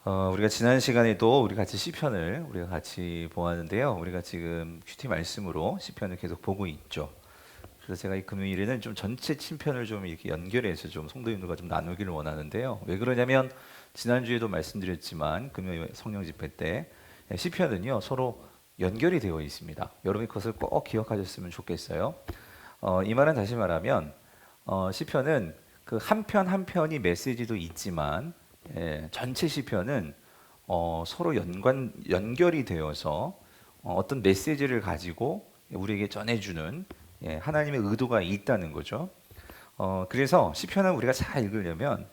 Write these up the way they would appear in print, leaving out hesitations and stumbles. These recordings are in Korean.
우리가 지난 시간에도 우리 같이 시편을 우리가 같이 보았는데요. 우리가 지금 큐티 말씀으로 시편을 계속 보고 있죠. 그래서 제가 이 금요일에는 좀 전체 시편을 좀 이렇게 연결해서 좀 성도님들과 좀 나누기를 원하는데요. 왜 그러냐면 지난주에도 말씀드렸지만 금요일 성령 집회 때 시편은요 서로 연결이 되어 있습니다. 여러분이 그것을 꼭 기억하셨으면 좋겠어요. 이 말은 다시 말하면 시편은 그 한 편 한 편이 메시지도 있지만 전체 시편은 서로 연결이 되어서 어떤 메시지를 가지고 우리에게 전해주는 하나님의 의도가 있다는 거죠. 그래서 시편을 우리가 잘 읽으려면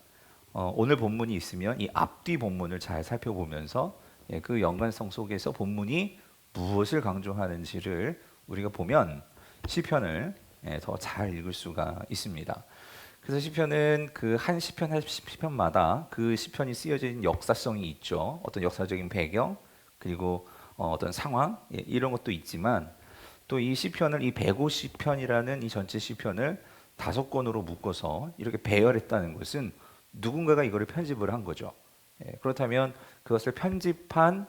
오늘 본문이 있으면 이 앞뒤 본문을 잘 살펴보면서 그 연관성 속에서 본문이 무엇을 강조하는지를 우리가 보면 시편을 더 잘 읽을 수가 있습니다. 그래서 시편은 그 한 시편 한 시편마다 그 시편이 쓰여진 역사성이 있죠. 어떤 역사적인 배경 그리고 어떤 상황 이런 것도 있지만 또 이 시편을 이 150편이라는 이 전체 시편을 5권으로 묶어서 이렇게 배열했다는 것은 누군가가 이거를 편집을 한 거죠. 그렇다면 그것을 편집한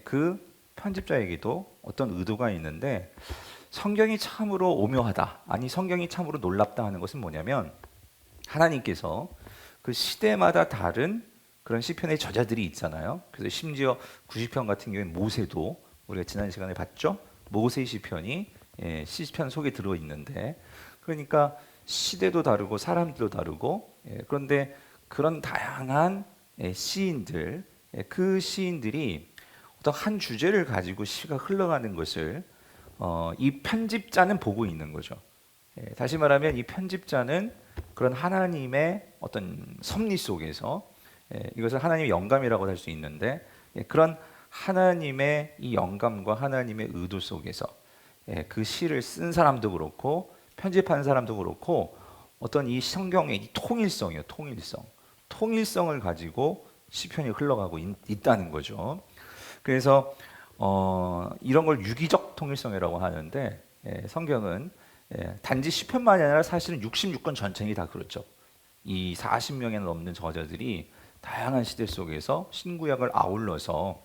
그 편집자에게도 어떤 의도가 있는데 성경이 참으로 오묘하다. 아니 성경이 참으로 놀랍다 하는 것은 뭐냐면 하나님께서 그 시대마다 다른 그런 시편의 저자들이 있잖아요. 그래서 심지어 90편 같은 경우에 모세도 우리가 지난 시간에 봤죠. 모세 시편이 시편 속에 들어 있는데 그러니까 시대도 다르고 사람들도 다르고 그런데 그런 다양한 시인들 그 시인들이 어떤 한 주제를 가지고 시가 흘러가는 것을 이 편집자는 보고 있는 거죠. 다시 말하면 이 편집자는 그런 하나님의 어떤 섭리 속에서 이것을 하나님의 영감이라고 할 수 있는데 그런 하나님의 이 영감과 하나님의 의도 속에서 그 시를 쓴 사람도 그렇고 편집한 사람도 그렇고 어떤 이 성경의 이 통일성이요, 통일성을 가지고 시편이 흘러가고 있다는 거죠. 그래서 이런 걸 유기적 통일성이라고 하는데 성경은 단지 시편만이 아니라 사실은 66권 전체이 다 그렇죠. 이 40명에 넘는 저자들이 다양한 시대 속에서 신구약을 아울러서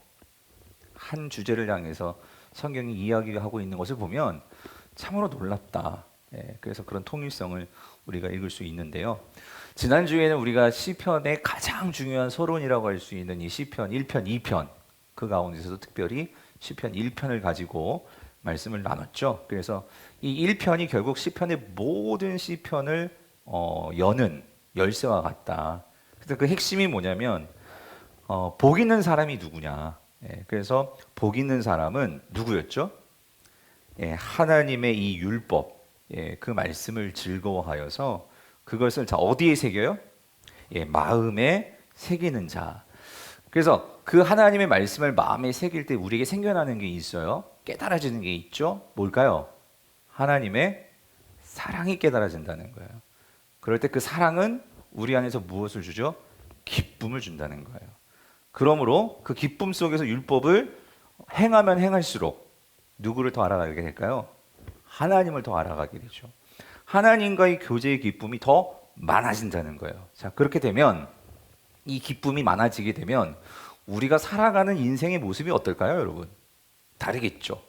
한 주제를 향해서 성경이 이야기하고 있는 것을 보면 참으로 놀랍다. 그래서 그런 통일성을 우리가 읽을 수 있는데요. 지난주에는 우리가 시편의 가장 중요한 서론이라고 할 수 있는 이 시편 1편, 2편 그 가운데서도 특별히 시편 1편을 가지고 말씀을 나눴죠. 그래서 이 1편이 결국 시편의 모든 시편을 여는 열쇠와 같다. 그래서 그 핵심이 뭐냐면 복 있는 사람이 누구냐. 그래서 복 있는 사람은 누구였죠? 하나님의 이 율법, 그 말씀을 즐거워하여서 그것을 자 어디에 새겨요? 마음에 새기는 자. 그래서 그 하나님의 말씀을 마음에 새길 때 우리에게 생겨나는 게 있어요. 깨달아지는 게 있죠. 뭘까요? 하나님의 사랑이 깨달아진다는 거예요. 그럴 때 그 사랑은 우리 안에서 무엇을 주죠? 기쁨을 준다는 거예요. 그러므로 그 기쁨 속에서 율법을 행하면 행할수록 누구를 더 알아가게 될까요? 하나님을 더 알아가게 되죠. 하나님과의 교제의 기쁨이 더 많아진다는 거예요. 자, 그렇게 되면 이 기쁨이 많아지게 되면 우리가 살아가는 인생의 모습이 어떨까요, 여러분? 다르겠죠.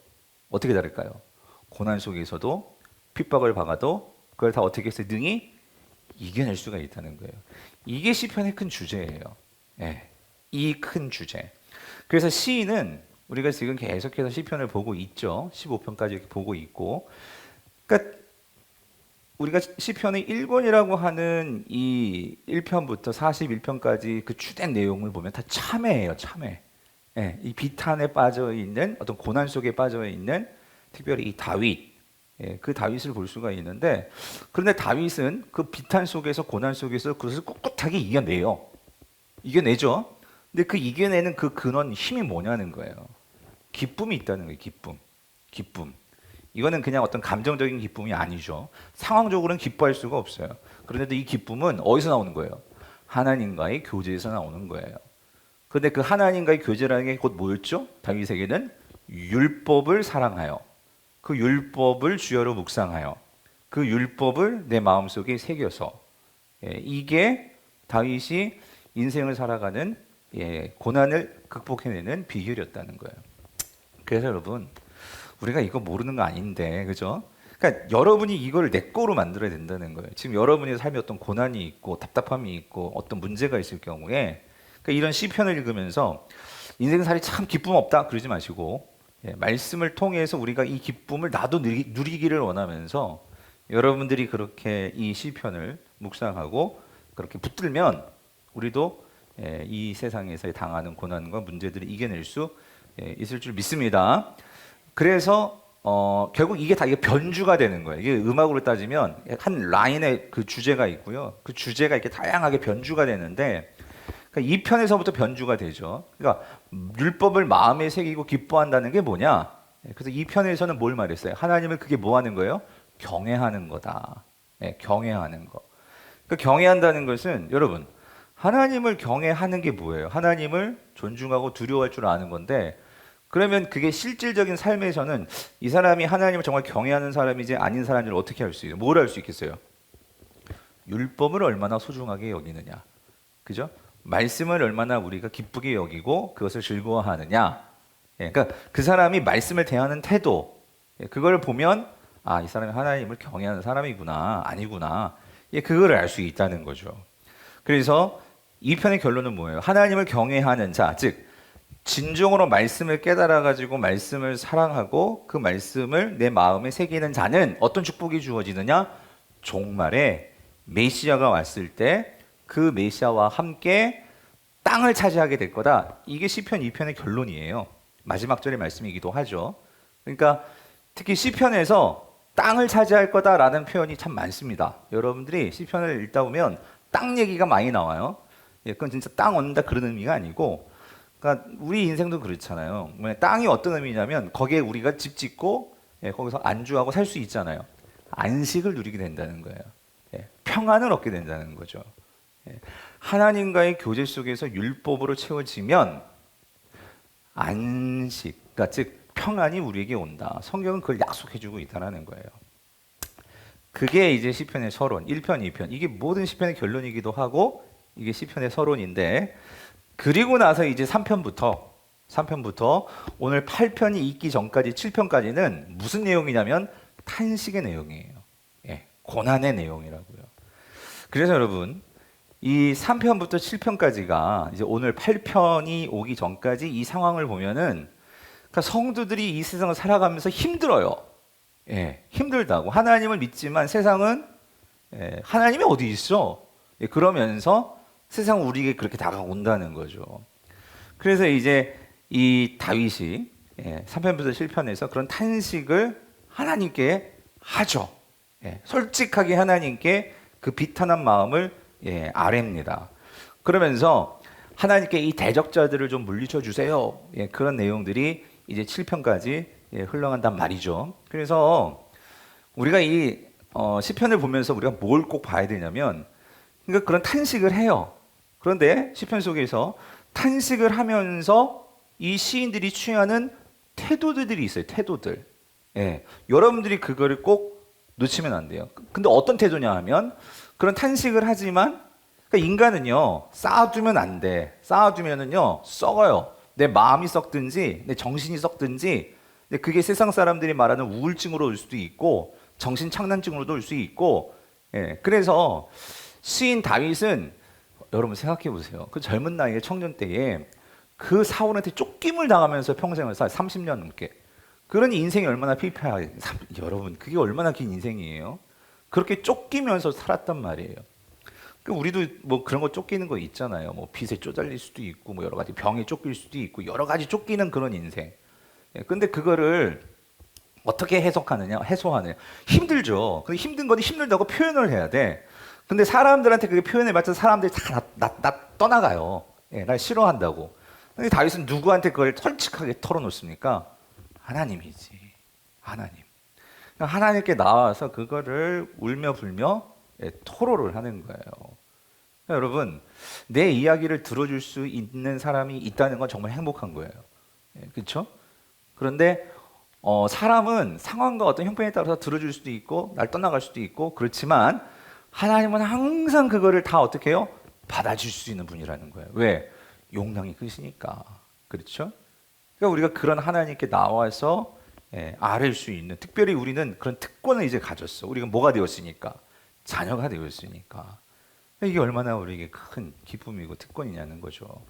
어떻게 다를까요? 고난 속에서도 핍박을 받아도 그걸 다 어떻게 해서 능히 이겨낼 수가 있다는 거예요. 이게 시편의 큰 주제예요. 이 큰 주제. 그래서 시인은 우리가 지금 계속해서 시편을 보고 있죠. 15편까지 이렇게 보고 있고. 그러니까 우리가 시편의 1권이라고 하는 이 1편부터 41편까지 그 주된 내용을 보면 다 참회예요, 참회. 이 비탄에 빠져 있는 어떤 고난 속에 빠져 있는 특별히 이 다윗, 그 다윗을 볼 수가 있는데 그런데 다윗은 그 비탄 속에서 고난 속에서 그것을 꿋꿋하게 이겨내죠. 근데 그 이겨내는 그 근원 힘이 뭐냐는 거예요. 기쁨이 있다는 거예요, 기쁨. 이거는 그냥 어떤 감정적인 기쁨이 아니죠. 상황적으로는 기뻐할 수가 없어요. 그런데도 이 기쁨은 어디서 나오는 거예요? 하나님과의 교제에서 나오는 거예요. 그런데 그 하나님과의 교제라는 게 곧 뭐였죠? 다윗에게는 율법을 사랑하여 그 율법을 주여로 묵상하여 그 율법을 내 마음속에 새겨서 이게 다윗이 인생을 살아가는 고난을 극복해내는 비결이었다는 거예요. 그래서 여러분, 우리가 이거 모르는 거 아닌데, 그죠? 그러니까 여러분이 이걸 내 거로 만들어야 된다는 거예요. 지금 여러분의 삶에 어떤 고난이 있고 답답함이 있고 어떤 문제가 있을 경우에, 그러니까 이런 시편을 읽으면서 인생살이 참 기쁨 없다 그러지 마시고, 말씀을 통해서 우리가 이 기쁨을 나도 누리기를 원하면서 여러분들이 그렇게 이 시편을 묵상하고 그렇게 붙들면 우리도 이 세상에서 당하는 고난과 문제들을 이겨낼 수 있을 줄 믿습니다. 그래서 결국 이게 다 이게 변주가 되는 거예요. 이게 음악으로 따지면 한 라인의 그 주제가 있고요. 그 주제가 이렇게 다양하게 변주가 되는데, 그러니까 이 편에서부터 변주가 되죠. 그러니까 율법을 마음에 새기고 기뻐한다는 게 뭐냐? 그래서 이 편에서는 뭘 말했어요? 하나님을 그게 뭐 하는 거예요? 경외하는 거다. 경외하는 거. 그러니까 경외한다는 것은 여러분, 하나님을 경외하는 게 뭐예요? 하나님을 존중하고 두려워할 줄 아는 건데, 그러면 그게 실질적인 삶에서는 이 사람이 하나님을 정말 경외하는 사람이지 아닌 사람인지를 어떻게 알 수 있어요? 뭘 알 수 있겠어요? 율법을 얼마나 소중하게 여기느냐, 그죠? 말씀을 얼마나 우리가 기쁘게 여기고 그것을 즐거워하느냐. 그러니까 그 사람이 말씀을 대하는 태도, 그걸 보면 아, 이 사람이 하나님을 경외하는 사람이구나, 아니구나, 그거를 알 수 있다는 거죠. 그래서 이 편의 결론은 뭐예요? 하나님을 경외하는 자, 즉 진정으로 말씀을 깨달아가지고 말씀을 사랑하고 그 말씀을 내 마음에 새기는 자는 어떤 축복이 주어지느냐? 종말에 메시아가 왔을 때 그 메시아와 함께 땅을 차지하게 될 거다. 이게 시편 2편의 결론이에요. 마지막 절의 말씀이기도 하죠. 그러니까 특히 시편에서 땅을 차지할 거다라는 표현이 참 많습니다. 여러분들이 시편을 읽다 보면 땅 얘기가 많이 나와요. 그건 진짜 땅 얻는다 그런 의미가 아니고, 그러니까 우리 인생도 그렇잖아요. 땅이 어떤 의미냐면 거기에 우리가 집 짓고 거기서 안주하고 살 수 있잖아요. 안식을 누리게 된다는 거예요. 평안을 얻게 된다는 거죠. 하나님과의 교제 속에서 율법으로 채워지면 안식, 그러니까 즉 평안이 우리에게 온다. 성경은 그걸 약속해주고 있다는 거예요. 그게 이제 시편의 서론, 1편, 2편. 이게 모든 시편의 결론이기도 하고 이게 시편의 서론인데, 그리고 나서 이제 3편부터 오늘 8편이 있기 전까지 7편까지는 무슨 내용이냐면 탄식의 내용이에요. 고난의 내용이라고요. 그래서 여러분, 이 3편부터 7편까지가 이제 오늘 8편이 오기 전까지 이 상황을 보면은, 그러니까 성도들이 이 세상을 살아가면서 힘들어요. 힘들다고. 하나님을 믿지만 세상은 하나님이 어디 있어? 그러면서 세상은 우리에게 그렇게 다가온다는 거죠. 그래서 이제 이 다윗이 3편부터 7편에서 그런 탄식을 하나님께 하죠. 솔직하게 하나님께 그 비탄한 마음을 아뢰입니다. 그러면서 하나님께 이 대적자들을 좀 물리쳐 주세요. 그런 내용들이 이제 7편까지 흘러간단 말이죠. 그래서 우리가 이 시편을 보면서 우리가 뭘 꼭 봐야 되냐면, 그러니까 그런 탄식을 해요. 그런데 시편 속에서 탄식을 하면서 이 시인들이 취하는 태도들이 있어요. 태도들. 여러분들이 그거를 꼭 놓치면 안 돼요. 근데 어떤 태도냐 하면, 그런 탄식을 하지만, 그러니까 인간은요 쌓아두면 안 돼. 쌓아두면은요 썩어요. 내 마음이 썩든지 내 정신이 썩든지. 근데 그게 세상 사람들이 말하는 우울증으로 올 수도 있고 정신 착란증으로도 올 수 있고. 그래서 시인 다윗은, 여러분 생각해 보세요. 그 젊은 나이에, 청년 때에 그 사울한테 쫓김을 당하면서 평생을 살 30년 넘게. 그러니 인생이 얼마나 피폐하게, 여러분 그게 얼마나 긴 인생이에요. 그렇게 쫓기면서 살았단 말이에요. 우리도 뭐 그런 거 쫓기는 거 있잖아요. 뭐 빚에 쪼달릴 수도 있고, 뭐 여러 가지 병에 쫓길 수도 있고, 여러 가지 쫓기는 그런 인생. 근데 그거를 어떻게 해석하느냐, 해소하느냐. 힘들죠. 근데 힘든 건 힘들다고 표현을 해야 돼. 근데 사람들한테 그게 표현에 맞춰서 사람들이 다 나 떠나가요. 날 싫어한다고. 근데 다윗은 누구한테 그걸 솔직하게 털어놓습니까? 하나님이지. 하나님. 하나님께 나와서 그거를 울며 불며 토로를 하는 거예요. 여러분, 내 이야기를 들어줄 수 있는 사람이 있다는 건 정말 행복한 거예요. 그렇죠? 그런데 사람은 상황과 어떤 형편에 따라서 들어줄 수도 있고 날 떠나갈 수도 있고, 그렇지만 하나님은 항상 그거를 다 어떻게 해요? 받아줄 수 있는 분이라는 거예요. 왜? 용량이 크시니까. 그렇죠? 그러니까 우리가 그런 하나님께 나와서 아뢰 수 있는, 특별히 우리는 그런 특권을 이제 가졌어. 우리가 뭐가 되었으니까? 자녀가 되었으니까. 이게 얼마나 우리에게 큰 기쁨이고 특권이냐는 거죠.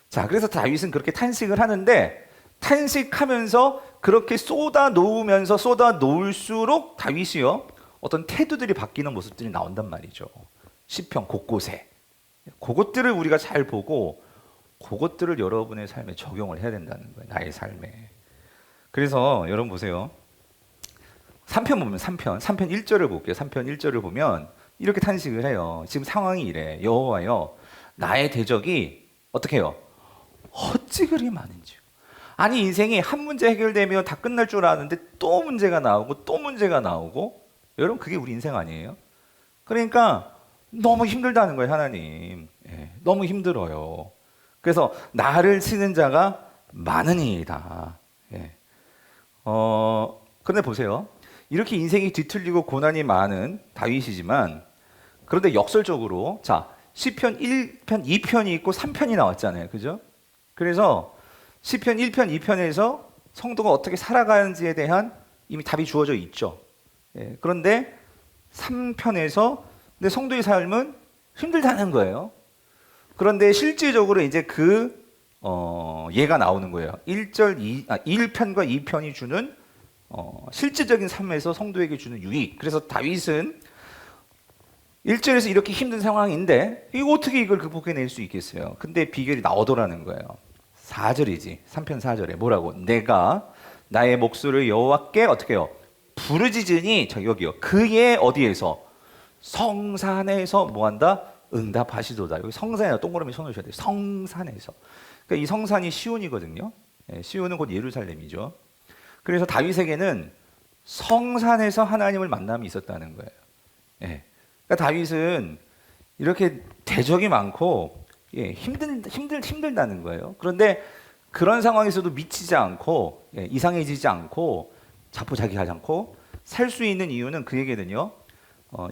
자, 그래서 다윗은 그렇게 탄식을 하는데, 탄식하면서 그렇게 쏟아 놓으면서 쏟아 놓을수록 다윗이요, 어떤 태도들이 바뀌는 모습들이 나온단 말이죠. 시편 곳곳에. 그것들을 우리가 잘 보고 그것들을 여러분의 삶에 적용을 해야 된다는 거예요. 나의 삶에. 그래서 여러분 보세요. 3편 보면 3편 1절을 볼게요. 3편 1절을 보면 이렇게 탄식을 해요. 지금 상황이 이래. 여호와여, 나의 대적이 어떻게 해요? 어찌 그리 많은지. 아니, 인생이 한 문제 해결되면 다 끝날 줄 아는데 또 문제가 나오고 또 문제가 나오고. 여러분, 그게 우리 인생 아니에요? 그러니까 너무 힘들다는 거예요. 하나님, 너무 힘들어요. 그래서 나를 치는 자가 많으니이다. 그런데 보세요. 이렇게 인생이 뒤틀리고 고난이 많은 다윗이지만, 그런데 역설적으로 자, 시편 1편, 2편이 있고 3편이 나왔잖아요. 그죠? 그래서 시편 1편, 2편에서 성도가 어떻게 살아가는지에 대한 이미 답이 주어져 있죠. 그런데 3편에서 내 성도의 삶은 힘들다는 거예요. 그런데 실질적으로 이제 얘가 나오는 거예요. 1편과 2편이 주는 실질적인 삶에서 성도에게 주는 유익. 그래서 다윗은 1절에서 이렇게 힘든 상황인데 이거 어떻게 이걸 극복해낼 수 있겠어요? 근데 비결이 나오더라는 거예요. 4절이지. 3편 4절에 뭐라고? 내가 나의 목소리를 여호와께 어떻게 해요? 부르짖으니, 여기요. 그의 어디에서? 성산에서 뭐한다? 응답하시도다. 여기 성산에다 동그라미 쳐놓으셔야 돼요. 성산에서. 그러니까 이 성산이 시온이거든요. 시온은 곧 예루살렘이죠. 그래서 다윗에게는 성산에서 하나님을 만남이 있었다는 거예요. 그러니까 다윗은 이렇게 대적이 많고 힘들다는 거예요. 그런데 그런 상황에서도 미치지 않고 이상해지지 않고 자포자기하지 않고 살 수 있는 이유는 그에게는요,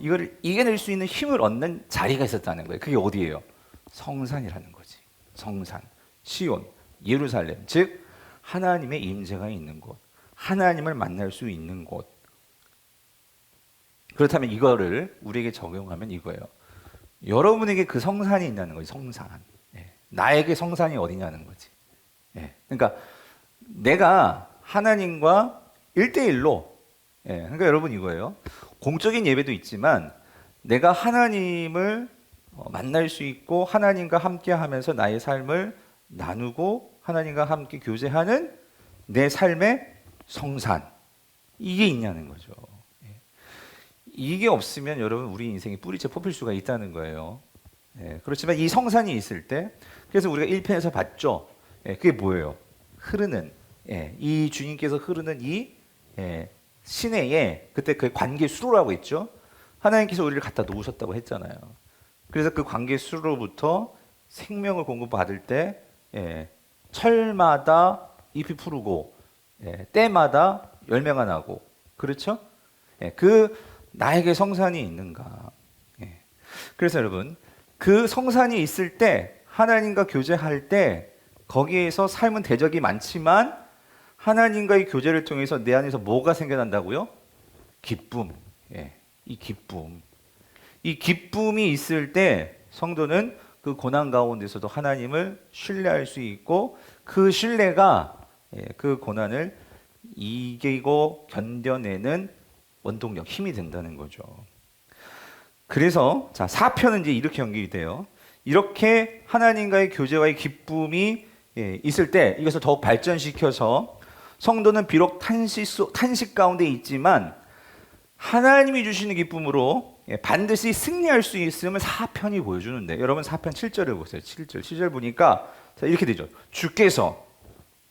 이거를 이겨낼 수 있는 힘을 얻는 자리가 있었다는 거예요. 그게 어디예요? 성산이라는 거지. 성산, 시온, 예루살렘, 즉 하나님의 임재가 있는 곳, 하나님을 만날 수 있는 곳. 그렇다면 이거를 우리에게 적용하면 이거예요. 여러분에게 그 성산이 있다는 거지. 성산. 나에게 성산이 어디냐는 거지. 그러니까 내가 하나님과 1대1로, 그러니까 여러분 이거예요. 공적인 예배도 있지만 내가 하나님을 만날 수 있고 하나님과 함께 하면서 나의 삶을 나누고 하나님과 함께 교제하는 내 삶의 성산, 이게 있냐는 거죠. 이게 없으면 여러분 우리 인생이 뿌리째 뽑힐 수가 있다는 거예요. 그렇지만 이 성산이 있을 때, 그래서 우리가 1편에서 봤죠. 그게 뭐예요? 흐르는, 이 주님께서 흐르는 이 시내에, 그때 그 관계 수로라고 했죠. 하나님께서 우리를 갖다 놓으셨다고 했잖아요. 그래서 그 관계 수로부터 생명을 공급받을 때 철마다 잎이 푸르고 때마다 열매가 나고, 그렇죠? 그 나에게 성산이 있는가? 그래서 여러분, 그 성산이 있을 때, 하나님과 교제할 때 거기에서 삶은 대적이 많지만 하나님과의 교제를 통해서 내 안에서 뭐가 생겨난다고요? 기쁨. 이 기쁨. 이 기쁨이 있을 때 성도는 그 고난 가운데서도 하나님을 신뢰할 수 있고, 그 신뢰가 그 고난을 이기고 견뎌내는 원동력, 힘이 된다는 거죠. 그래서 자, 4편은 이제 이렇게 연결이 돼요. 이렇게 하나님과의 교제와의 기쁨이 있을 때 이것을 더욱 발전시켜서 성도는 비록 탄식 가운데 있지만 하나님이 주시는 기쁨으로 반드시 승리할 수 있음을 4편이 보여주는데, 여러분 4편 7절을 보세요. 7절 보니까 자, 이렇게 되죠. 주께서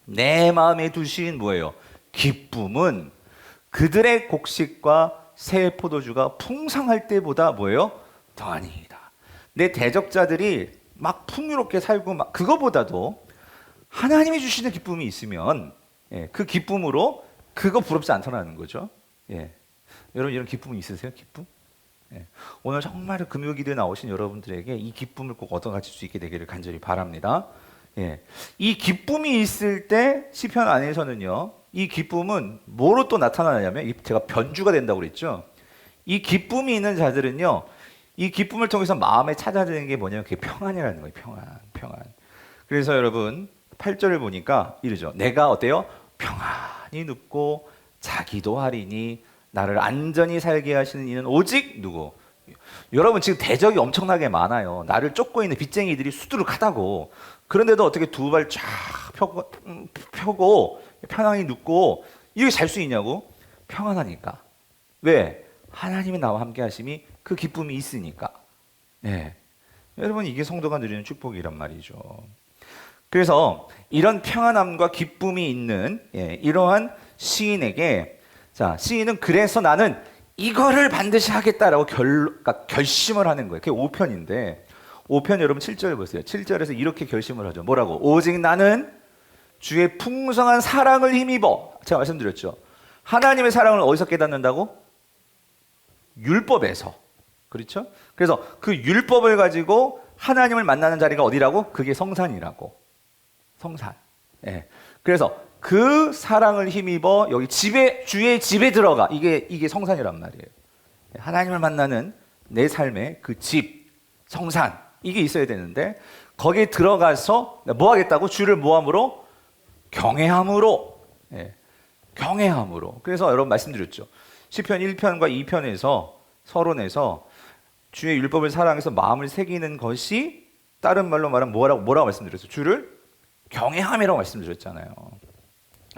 내 마음에 두신 뭐예요? 기쁨은 그들의 곡식과 새 포도주가 풍성할 때보다 뭐예요? 더하니이다. 내 대적자들이 막 풍요롭게 살고 막 그거보다도 하나님이 주시는 기쁨이 있으면 그 기쁨으로 그거 부럽지 않다는 거죠. 여러분 이런 기쁨이 있으세요? 기쁨? 오늘 정말 금요 기도에 나오신 여러분들에게 이 기쁨을 꼭 얻어가실 수 있게 되기를 간절히 바랍니다. 예. 이 기쁨이 있을 때 시편 안에서는요. 이 기쁨은 뭐로 또 나타나냐면 제가 변주가 된다고 그랬죠. 이 기쁨이 있는 자들은요. 이 기쁨을 통해서 마음에 찾아드는 게 뭐냐면 그게 평안이라는 거예요. 평안. 그래서 여러분 8절을 보니까 이러죠. 내가 어때요? 평안히 눕고 자기도 하리니 나를 안전히 살게 하시는 이는 오직 누구? 여러분 지금 대적이 엄청나게 많아요. 나를 쫓고 있는 빚쟁이들이 수두룩하다고. 그런데도 어떻게 두 발 쫙 펴고 편안히 눕고 이렇게 잘 수 있냐고? 평안하니까. 왜? 하나님이 나와 함께 하심이 그 기쁨이 있으니까. 네. 여러분 이게 성도가 누리는 축복이란 말이죠. 그래서 이런 평안함과 기쁨이 있는 이러한 시인에게 자 시인은 그래서 나는 이거를 반드시 하겠다라고 그러니까 결심을 하는 거예요. 그게 5편인데 5편 여러분 7절 보세요. 7절에서 이렇게 결심을 하죠. 뭐라고? 오직 나는 주의 풍성한 사랑을 힘입어. 제가 말씀드렸죠. 하나님의 사랑을 어디서 깨닫는다고? 율법에서. 그렇죠? 그래서 그 율법을 가지고 하나님을 만나는 자리가 어디라고? 그게 성산이라고. 성산. 예. 그래서 그 사랑을 힘입어 여기 주의 집에 들어가. 이게 성산이란 말이에요. 하나님을 만나는 내 삶의 그 집, 성산. 이게 있어야 되는데 거기에 들어가서 뭐 하겠다고? 주를 뭐함으로? 경외함으로. 예. 경외함으로. 그래서 여러분 말씀드렸죠. 시편 1편과 2편에서 서론에서 주의 율법을 사랑해서 마음을 새기는 것이 다른 말로 말하면 뭐라고 말씀드렸어요? 주를 경외함이라고 말씀드렸잖아요.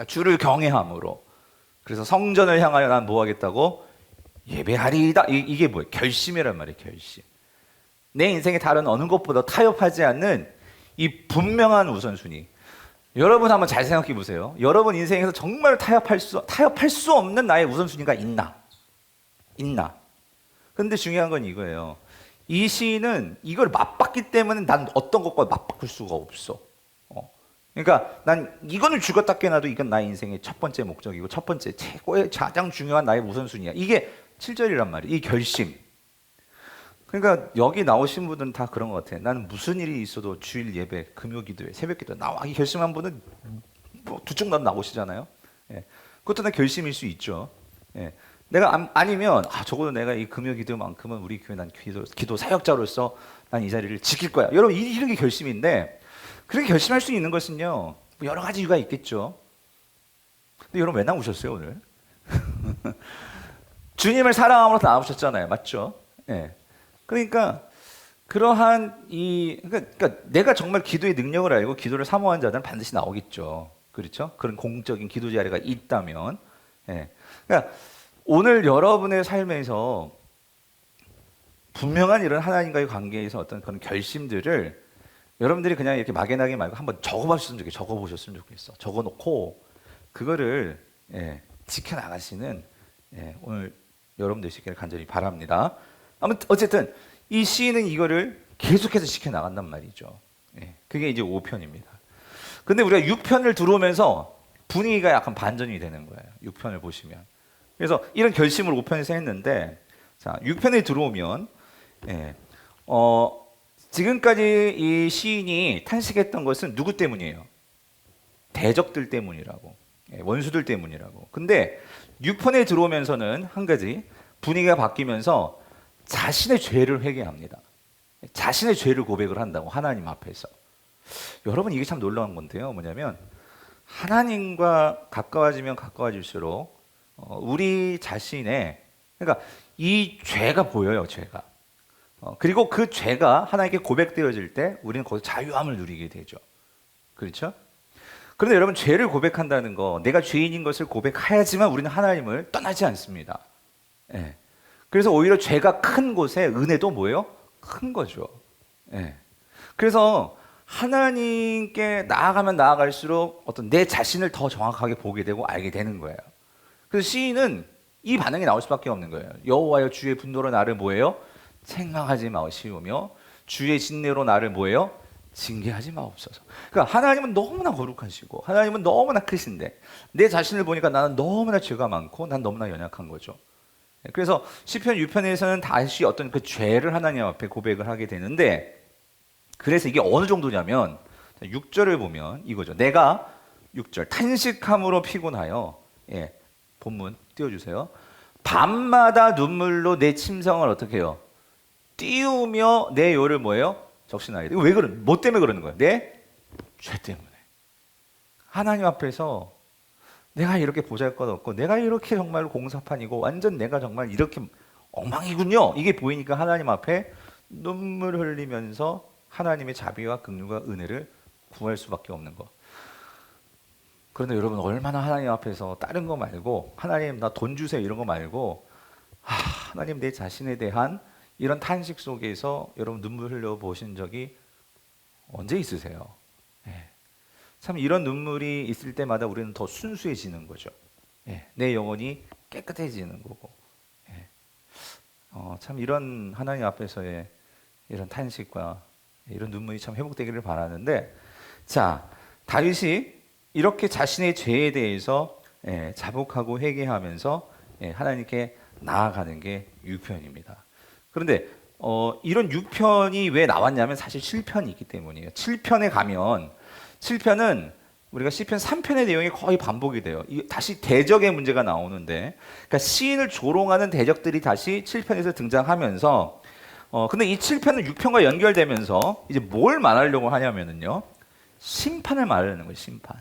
주를 경외함으로. 그래서 성전을 향하여 난 뭐 하겠다고? 예배하리이다. 이게 뭐예요? 결심이란 말이에요. 결심. 내 인생의 다른 어느 것보다 타협하지 않는 이 분명한 우선순위. 여러분 한번 잘 생각해 보세요. 여러분 인생에서 정말 타협할 수 없는 나의 우선순위가 있나? 근데 중요한 건 이거예요. 이 시인은 이걸 맛봤기 때문에 난 어떤 것과 맞바꿀 수가 없어. 그러니까 난 이거는 죽었다 깨나도 이건 나의 인생의 첫 번째 목적이고 첫 번째 최고의 가장 중요한 나의 우선순위야. 이게 7절이란 말이에요. 이 결심. 그러니까 여기 나오신 분들은 다 그런 것 같아요. 나는 무슨 일이 있어도 주일 예배, 금요 기도회, 새벽 기도 나와. 이 결심한 분은 뭐 두 쪽 다 나오시잖아요. 예. 그것도 내 결심일 수 있죠. 예. 내가 아니면 적어도 내가 이 금요 기도만큼은 우리 교회 난 기도 사역자로서 난 이 자리를 지킬 거야. 여러분 이런 게 결심인데 그렇게 결심할 수 있는 것은요. 뭐 여러 가지 이유가 있겠죠. 근데 여러분 왜 나오셨어요 오늘? 주님을 사랑함으로 나오셨잖아요. 맞죠? 예. 그러니까 그러한 그러니까 내가 정말 기도의 능력을 알고 기도를 사모한 자들은 반드시 나오겠죠. 그렇죠? 그런 공적인 기도 자리가 있다면. 예. 그러니까 오늘 여러분의 삶에서 분명한 이런 하나님과의 관계에서 어떤 그런 결심들을 여러분들이 그냥 이렇게 막연하게 말고 한번 적어보셨으면 좋겠어. 적어놓고 그거를 지켜나가시는 오늘 여러분 되시기를 간절히 바랍니다. 어쨌든 이 시인은 이거를 계속해서 지켜나간단 말이죠. 그게 이제 5편입니다. 근데 우리가 6편을 들어오면서 분위기가 약간 반전이 되는 거예요. 6편을 보시면. 그래서 이런 결심을 5편에서 했는데 자 6편에 들어오면 지금까지 이 시인이 탄식했던 것은 누구 때문이에요? 대적들 때문이라고. 원수들 때문이라고. 근데 6편에 들어오면서는 한 가지 분위기가 바뀌면서 자신의 죄를 회개합니다. 자신의 죄를 고백을 한다고 하나님 앞에서. 여러분 이게 참 놀라운 건데요. 뭐냐면 하나님과 가까워지면 가까워질수록 우리 자신의 그러니까 이 죄가 보여요. 죄가. 그리고 그 죄가 하나님께 고백되어질 때 우리는 거기서 자유함을 누리게 되죠. 그렇죠? 그런데 여러분 죄를 고백한다는 거 내가 죄인인 것을 고백해야지만 우리는 하나님을 떠나지 않습니다. 그래서 오히려 죄가 큰 곳에 은혜도 뭐예요? 큰 거죠. 그래서 하나님께 나아가면 나아갈수록 어떤 내 자신을 더 정확하게 보게 되고 알게 되는 거예요. 그래서 시인은 이 반응이 나올 수밖에 없는 거예요. 여호와여 주의 분노로 나를 뭐예요? 책망하지 마시오며 주의 진노로 나를 뭐예요? 징계하지 마옵소서. 그러니까 하나님은 너무나 거룩하시고 하나님은 너무나 크신데 내 자신을 보니까 나는 너무나 죄가 많고 난 너무나 연약한 거죠. 그래서 시편 6편에서는 다시 어떤 그 죄를 하나님 앞에 고백을 하게 되는데 그래서 이게 어느 정도냐면 6절을 보면 이거죠. 내가 6절 탄식함으로 피곤하여 본문 띄워주세요. 밤마다 눈물로 내 침성을 어떻게 해요? 띄우며 내 요를 뭐예요? 적신하게. 이거 왜 그런? 뭐 때문에 그러는 거예요? 내 죄 때문에. 하나님 앞에서 내가 이렇게 보잘것없고 내가 이렇게 정말 공사판이고 완전 내가 정말 이렇게 엉망이군요. 이게 보이니까 하나님 앞에 눈물 흘리면서 하나님의 자비와 긍휼과 은혜를 구할 수밖에 없는 거. 그런데 여러분 얼마나 하나님 앞에서 다른 거 말고 하나님 나 돈 주세요 이런 거 말고 하나님 내 자신에 대한 이런 탄식 속에서 여러분 눈물 흘려 보신 적이 언제 있으세요? 참 이런 눈물이 있을 때마다 우리는 더 순수해지는 거죠. 내 영혼이 깨끗해지는 거고. 참 이런 하나님 앞에서의 이런 탄식과 이런 눈물이 참 회복되기를 바라는데, 자, 다윗이 이렇게 자신의 죄에 대해서 자복하고 회개하면서 하나님께 나아가는 게 6편입니다. 그런데 이런 6편이 왜 나왔냐면 사실 7편이 있기 때문이에요. 7편에 가면 7편은 우리가 시편 3편의 내용이 거의 반복이 돼요. 다시 대적의 문제가 나오는데, 그러니까 시인을 조롱하는 대적들이 다시 7편에서 등장하면서, 근데 이 7편은 6편과 연결되면서 이제 뭘 말하려고 하냐면은요, 심판을 말하는 거예요. 심판.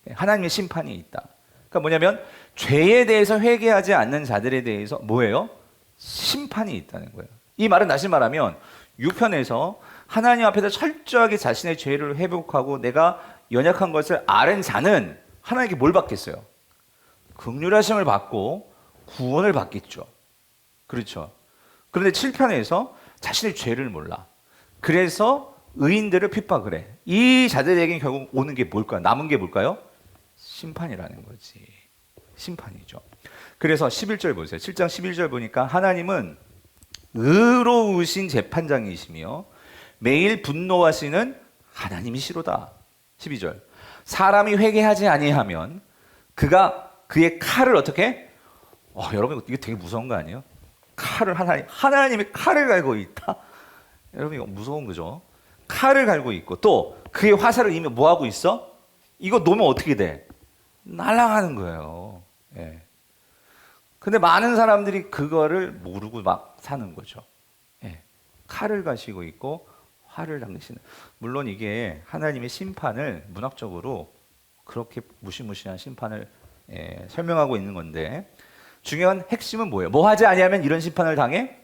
하나님의 심판이 있다. 그러니까 뭐냐면 죄에 대해서 회개하지 않는 자들에 대해서 뭐예요? 심판이 있다는 거예요. 이 말은 다시 말하면 6편에서 하나님 앞에서 철저하게 자신의 죄를 회복하고 내가 연약한 것을 아는 자는 하나님께 뭘 받겠어요? 긍휼하심을 받고 구원을 받겠죠. 그렇죠. 그런데 7편에서 자신의 죄를 몰라. 그래서 의인들을 핍박을 해. 이 자들에게는 결국 오는 게 뭘까요? 남은 게 뭘까요? 심판이라는 거지. 심판이죠. 그래서 11절 보세요. 7장 11절 보니까 하나님은 의로우신 재판장이시며 매일 분노하시는 하나님이시로다. 12절. 사람이 회개하지 아니하면 그가 그의 칼을 어떻게? 여러분 이게 되게 무서운 거 아니에요? 칼을 하나님의 칼을 갈고 있다. 여러분 이거 무서운 거죠. 칼을 갈고 있고 또 그의 화살을 이미 뭐 하고 있어? 이거 놓으면 어떻게 돼? 날아가는 거예요. 근데 많은 사람들이 그거를 모르고 막 사는 거죠. 칼을 가시고 있고 화를 당기시는. 물론 이게 하나님의 심판을 문학적으로 그렇게 무시무시한 심판을 설명하고 있는 건데, 중요한 핵심은 뭐예요? 뭐 하지 아니하면 이런 심판을 당해?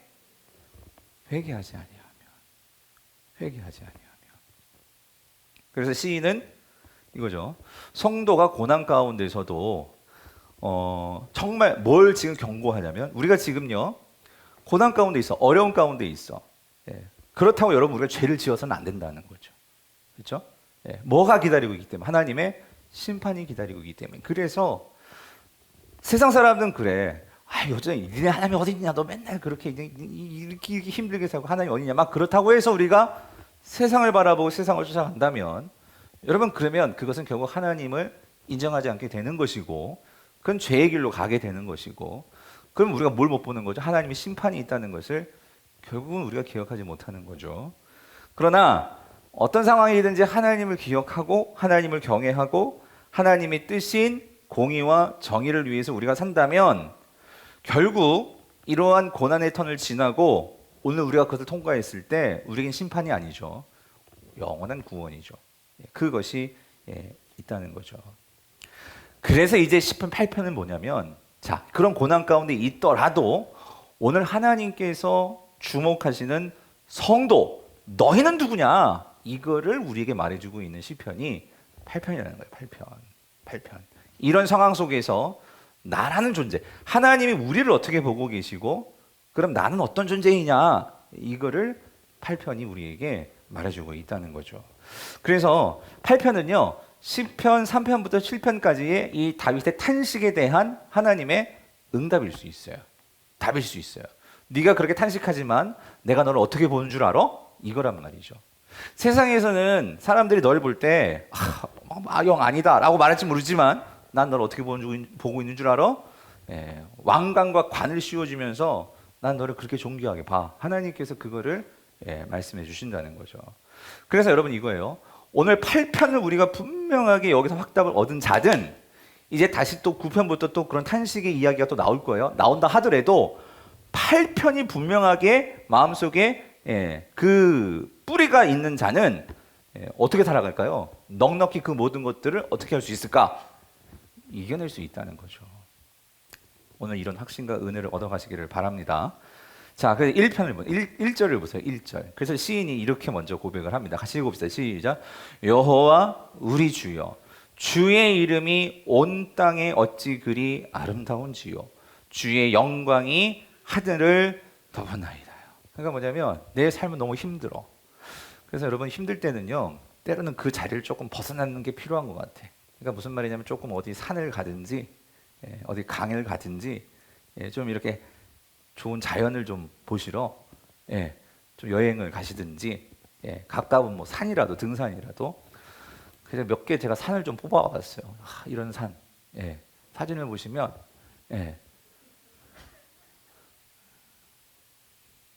회개하지 아니하면. 회개하지 아니하면. 그래서 시인은 이거죠. 성도가 고난 가운데서도 정말 뭘 지금 경고하냐면, 우리가 지금요 고난 가운데 있어, 어려운 가운데 있어. 그렇다고 여러분 우리가 죄를 지어서는 안 된다는 거죠. 그렇죠? 뭐가 기다리고 있기 때문에? 하나님의 심판이 기다리고 있기 때문에. 그래서 세상 사람들은 그래. 여전히 니네 하나님이 어디 있냐? 너 맨날 그렇게 이렇게 힘들게 살고 하나님 어디 있냐? 막 그렇다고 해서 우리가 세상을 바라보고 세상을 쫓아간다면, 여러분 그러면 그것은 결국 하나님을 인정하지 않게 되는 것이고, 그건 죄의 길로 가게 되는 것이고, 그럼 우리가 뭘 못 보는 거죠? 하나님의 심판이 있다는 것을 결국은 우리가 기억하지 못하는 거죠. 그러나 어떤 상황이든지 하나님을 기억하고 하나님을 경외하고 하나님의 뜻인 공의와 정의를 위해서 우리가 산다면 결국 이러한 고난의 턴을 지나고 오늘 우리가 그것을 통과했을 때 우리에겐 심판이 아니죠. 영원한 구원이죠. 그것이 있다는 거죠. 그래서 이제 10편 8편은 뭐냐면, 자, 그런 고난 가운데 있더라도 오늘 하나님께서 주목하시는 성도, 너희는 누구냐? 이거를 우리에게 말해주고 있는 시편이 8편이라는 거예요. 8편. 이런 상황 속에서 나라는 존재, 하나님이 우리를 어떻게 보고 계시고 그럼 나는 어떤 존재이냐? 이거를 8편이 우리에게 말해주고 있다는 거죠. 그래서 8편은요, 10편, 3편부터 7편까지의 이 다윗의 탄식에 대한 하나님의 응답일 수 있어요. 답일 수 있어요. 네가 그렇게 탄식하지만 내가 너를 어떻게 보는 줄 알아? 이거란 말이죠. 세상에서는 사람들이 너를 볼 때 영 아니다 라고 말할지 모르지만 난 너를 어떻게 보고 있는 줄 알아? 왕관과 관을 씌워주면서 난 너를 그렇게 존귀하게 봐. 하나님께서 그거를 말씀해 주신다는 거죠. 그래서 여러분 이거예요. 오늘 8편을 우리가 분명하게 여기서 확답을 얻은 자든 이제 다시 또 9편부터 또 그런 탄식의 이야기가 또 나올 거예요. 나온다 하더라도 8편이 분명하게 마음속에 그 뿌리가 있는 자는 어떻게 살아갈까요? 넉넉히 그 모든 것들을 어떻게 할 수 있을까? 이겨낼 수 있다는 거죠. 오늘 이런 확신과 은혜를 얻어가시기를 바랍니다. 자, 그래서 1절을 보세요. 1절. 그래서 시인이 이렇게 먼저 고백을 합니다. 같이 읽어봅시다. 시작. 여호와 우리 주여, 주의 이름이 온 땅에 어찌 그리 아름다운지요. 주의 영광이 하늘을 덮었나이다. 그러니까 뭐냐면 내 삶은 너무 힘들어. 그래서 여러분 힘들 때는요, 때로는 그 자리를 조금 벗어나는 게 필요한 것 같아. 그러니까 무슨 말이냐면 조금 어디 산을 가든지 어디 강을 가든지 좀 이렇게 좋은 자연을 좀 보시러 좀 여행을 가시든지 가까운 뭐 산이라도 등산이라도. 그래서 몇 개 제가 산을 좀 뽑아왔어요. 이런 산 사진을 보시면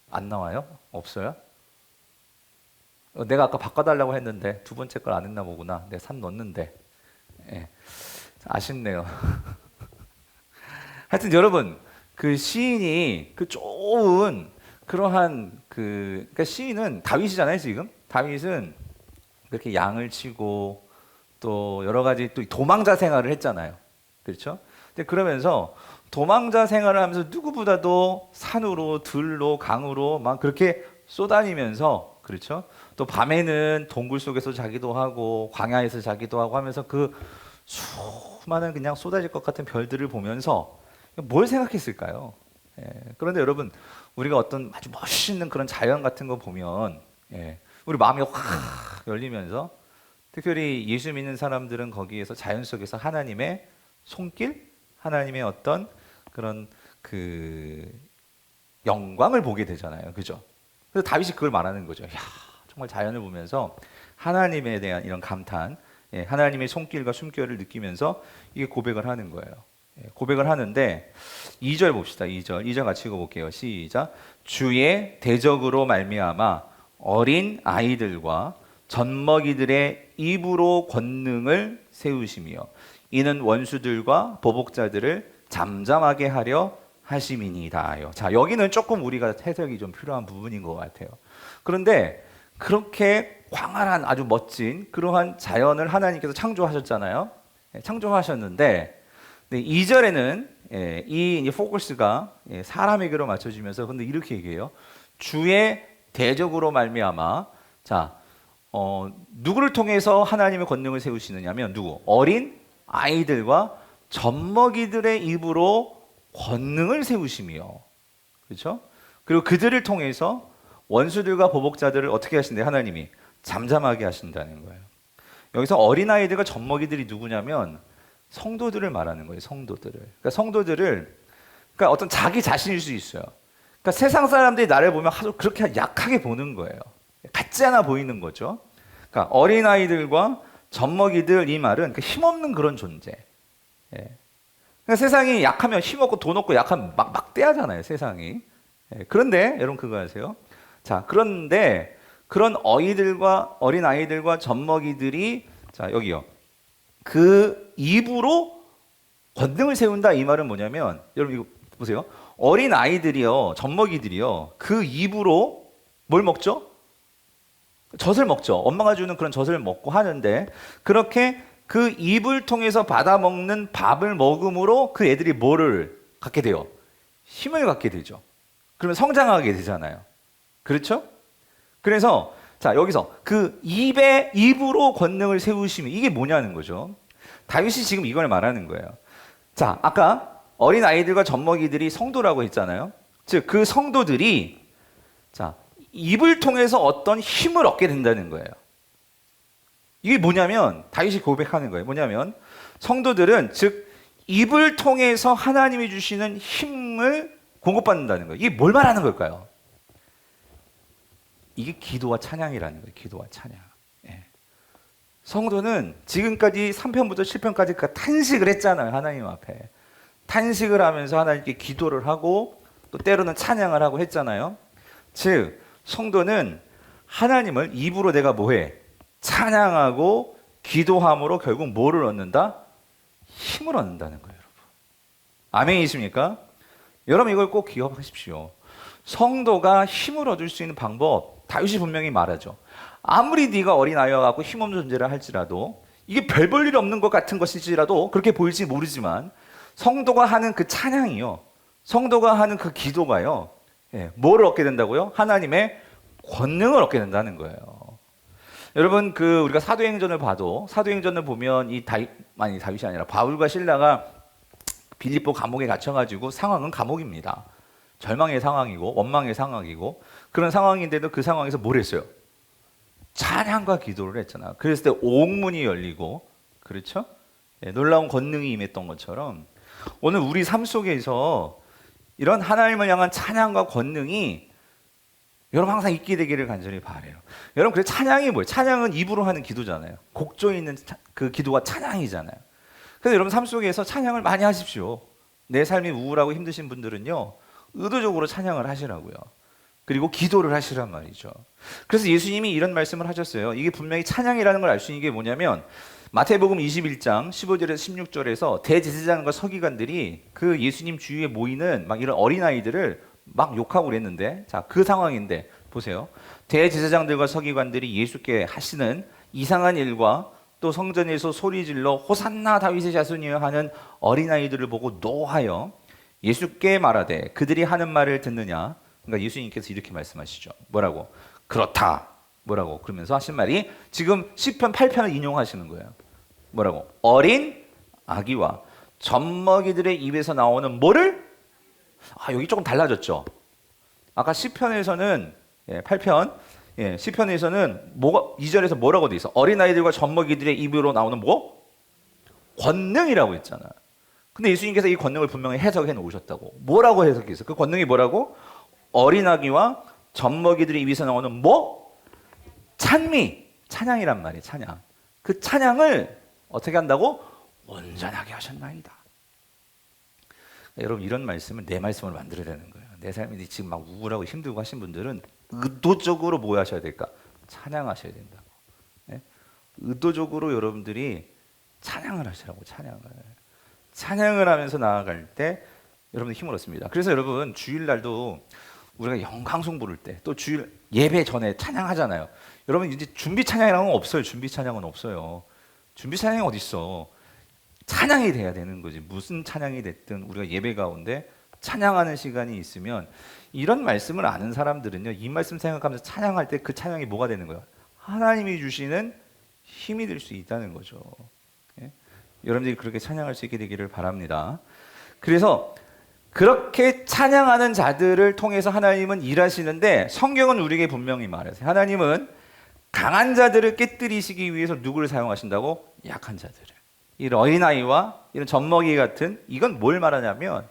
안 나와요? 없어요? 내가 아까 바꿔달라고 했는데 두 번째 걸 안 했나 보구나. 내가 산 넣었는데 아쉽네요. 하여튼 여러분, 그 시인이 그 좋은 그러한 그러니까 시인은 다윗이잖아요. 지금 다윗은 그렇게 양을 치고 또 여러 가지 또 도망자 생활을 했잖아요. 그렇죠? 근데 그러면서 도망자 생활을 하면서 누구보다도 산으로 들로 강으로 막 그렇게 쏘다니면서, 그렇죠? 또 밤에는 동굴 속에서 자기도 하고 광야에서 자기도 하고 하면서 그 수많은 그냥 쏟아질 것 같은 별들을 보면서 뭘 생각했을까요? 그런데 여러분, 우리가 어떤 아주 멋있는 그런 자연 같은 거 보면 우리 마음이 확 열리면서, 특별히 예수 믿는 사람들은 거기에서 자연 속에서 하나님의 손길, 하나님의 어떤 그런 그 영광을 보게 되잖아요. 그죠? 그래서 다윗이 그걸 말하는 거죠. 야, 정말 자연을 보면서 하나님에 대한 이런 감탄, 하나님의 손길과 숨결을 느끼면서 이게 고백을 하는 거예요. 고백을 하는데 2절 봅시다. 2절 같이 읽어볼게요. 시작. 주의 대적으로 말미암아 어린 아이들과 젖먹이들의 입으로 권능을 세우시며 이는 원수들과 보복자들을 잠잠하게 하려 하심이니이다. 자, 여기는 조금 우리가 해석이 좀 필요한 부분인 것 같아요. 그런데 그렇게 광활한 아주 멋진 그러한 자연을 하나님께서 창조하셨잖아요. 창조하셨는데 2절에는 이 포커스가 사람에게로 맞춰지면서 근데 이렇게 얘기해요. 주의 대적으로 말미암아. 자, 누구를 통해서 하나님의 권능을 세우시느냐면 누구? 어린 아이들과 젖먹이들의 입으로 권능을 세우시며, 그렇죠? 그리고 그들을 통해서 원수들과 보복자들을 어떻게 하신대요? 하나님이 잠잠하게 하신다는 거예요. 여기서 어린아이들과 젖먹이들이 누구냐면 성도들을 말하는 거예요. 성도들을. 그러니까 성도들을, 그러니까 어떤 자기 자신일 수 있어요. 그러니까 세상 사람들이 나를 보면 아주 그렇게 약하게 보는 거예요. 같지 않아 보이는 거죠. 그러니까 어린아이들과 젖먹이들, 이 말은 그 힘없는 그런 존재. 그러니까 세상이 약하면 힘없고 돈 없고 약하면 막 막대하잖아요, 세상이. 그런데 여러분 그거 아세요? 자, 그런데 그런 어린아이들과 젖먹이들이, 자, 여기요. 그 입으로 권능을 세운다, 이 말은 뭐냐면, 여러분 이거 보세요. 어린아이들이요, 젖먹이들이요, 그 입으로 뭘 먹죠? 젖을 먹죠. 엄마가 주는 그런 젖을 먹고 하는데, 그렇게 그 입을 통해서 받아 먹는 밥을 먹음으로 그 애들이 뭐를 갖게 돼요? 힘을 갖게 되죠. 그러면 성장하게 되잖아요. 그렇죠? 그래서 자, 여기서 그 입으로 권능을 세우시면 이게 뭐냐는 거죠. 다윗이 지금 이걸 말하는 거예요. 자, 아까 어린 아이들과 젖먹이들이 성도라고 했잖아요. 즉 그 성도들이 자, 입을 통해서 어떤 힘을 얻게 된다는 거예요. 이게 뭐냐면 다윗이 고백하는 거예요. 뭐냐면 성도들은 즉 입을 통해서 하나님이 주시는 힘을 공급받는다는 거예요. 이게 뭘 말하는 걸까요? 이게 기도와 찬양이라는 거예요. 기도와 찬양. 성도는 지금까지 3편부터 7편까지 탄식을 했잖아요. 하나님 앞에. 탄식을 하면서 하나님께 기도를 하고 또 때로는 찬양을 하고 했잖아요. 즉 성도는 하나님을 입으로 내가 뭐해? 찬양하고 기도함으로 결국 뭐를 얻는다? 힘을 얻는다는 거예요, 여러분. 아멘이십니까? 여러분 이걸 꼭 기억하십시오. 성도가 힘을 얻을 수 있는 방법, 다윗이 분명히 말하죠. 아무리 네가 어린아이와 같고 힘없는 존재라 할지라도, 이게 별 볼 일 없는 것 같은 것일지라도 그렇게 보일지 모르지만, 성도가 하는 그 찬양이요, 성도가 하는 그 기도가요, 뭐를 얻게 된다고요? 하나님의 권능을 얻게 된다는 거예요. 여러분 우리가 사도행전을 봐도, 사도행전을 보면 다윗이 아니라 바울과 실라가 빌립보 감옥에 갇혀가지고 상황은 감옥입니다. 절망의 상황이고 원망의 상황이고 그런 상황인데도 그 상황에서 뭘 했어요? 찬양과 기도를 했잖아. 그랬을 때 옥문이 열리고, 그렇죠? 놀라운 권능이 임했던 것처럼 오늘 우리 삶 속에서 이런 하나님을 향한 찬양과 권능이 여러분 항상 있게 되기를 간절히 바라요. 여러분 그래, 찬양이 뭐예요? 찬양은 입으로 하는 기도잖아요. 곡조에 있는 그 기도가 찬양이잖아요. 그래서 여러분 삶 속에서 찬양을 많이 하십시오. 내 삶이 우울하고 힘드신 분들은요, 의도적으로 찬양을 하시라고요. 그리고 기도를 하시란 말이죠. 그래서 예수님이 이런 말씀을 하셨어요. 이게 분명히 찬양이라는 걸 알 수 있는 게 뭐냐면, 마태복음 21장 15절에서 16절에서 대제사장과 서기관들이 그 예수님 주위에 모이는 막 이런 어린아이들을 막 욕하고 그랬는데, 자, 그 상황인데 보세요. 대제사장들과 서기관들이 예수께 하시는 이상한 일과 또 성전에서 소리질러 호산나 다윗의 자손이여 하는 어린아이들을 보고 노하여 예수께 말하되 그들이 하는 말을 듣느냐. 그러니까 예수님께서 이렇게 말씀하시죠. 뭐라고? 그렇다. 뭐라고? 그러면서 하신 말이 지금 시편 8편을 인용하시는 거예요. 뭐라고? 어린 아기와 젖먹이들의 입에서 나오는 뭐를? 여기 조금 달라졌죠. 아까 시편에서는 8편 시편에서는 뭐가 2절에서 뭐라고 돼 있어? 어린아이들과 젖먹이들의 입으로 나오는 뭐? 권능이라고 했잖아. 근데 예수님께서 이 권능을 분명히 해석해 놓으셨다고. 뭐라고 해석했어? 그 권능이 뭐라고? 어린아기와 젖먹이들의 입에서 나오는 뭐? 찬미, 찬양이란 말이에요. 찬양. 그 찬양을 어떻게 한다고? 온전하게 하셨나이다. 여러분 이런 말씀을 내 말씀으로 만들어야 되는 거예요. 내 삶이 지금 막 우울하고 힘들고 하신 분들은 의도적으로 뭐 하셔야 될까? 찬양하셔야 된다고. 네? 의도적으로 여러분들이 찬양을 하시라고. 찬양을 하면서 나아갈 때 여러분들 힘을 얻습니다. 그래서 여러분 주일날도 우리가 영광송 부를 때, 또 주일 예배 전에 찬양하잖아요. 여러분 이제 준비 찬양이라는 건 없어요. 준비 찬양은 없어요. 준비 찬양이 어디 있어? 찬양이 돼야 되는 거지. 무슨 찬양이 됐든 우리가 예배 가운데 찬양하는 시간이 있으면, 이런 말씀을 아는 사람들은요, 이 말씀 생각하면서 찬양할 때 그 찬양이 뭐가 되는 거예요? 하나님이 주시는 힘이 될 수 있다는 거죠. 예? 여러분들이 그렇게 찬양할 수 있게 되기를 바랍니다. 그래서 그렇게 찬양하는 자들을 통해서 하나님은 일하시는데, 성경은 우리에게 분명히 말하세요. 하나님은 강한 자들을 깨뜨리시기 위해서 누구를 사용하신다고? 약한 자들을. 이 어린아이와 이런 젖먹이 같은, 이건 뭘 말하냐면,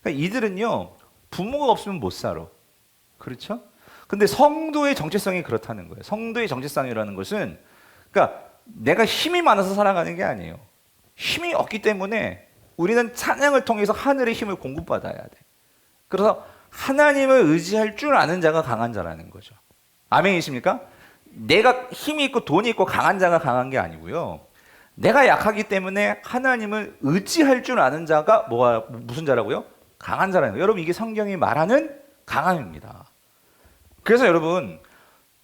그러니까 이들은요 부모가 없으면 못 살아. 그렇죠? 근데 성도의 정체성이 그렇다는 거예요. 성도의 정체성이라는 것은, 그러니까 내가 힘이 많아서 살아가는 게 아니에요. 힘이 없기 때문에 우리는 찬양을 통해서 하늘의 힘을 공급받아야 돼. 그래서 하나님을 의지할 줄 아는 자가 강한 자라는 거죠. 아멘이십니까? 내가 힘이 있고 돈이 있고 강한 자가 강한 게 아니고요, 내가 약하기 때문에 하나님을 의지할 줄 아는 자가 무슨 자라고요? 강한 자라는 거예요. 여러분 이게 성경이 말하는 강함입니다. 그래서 여러분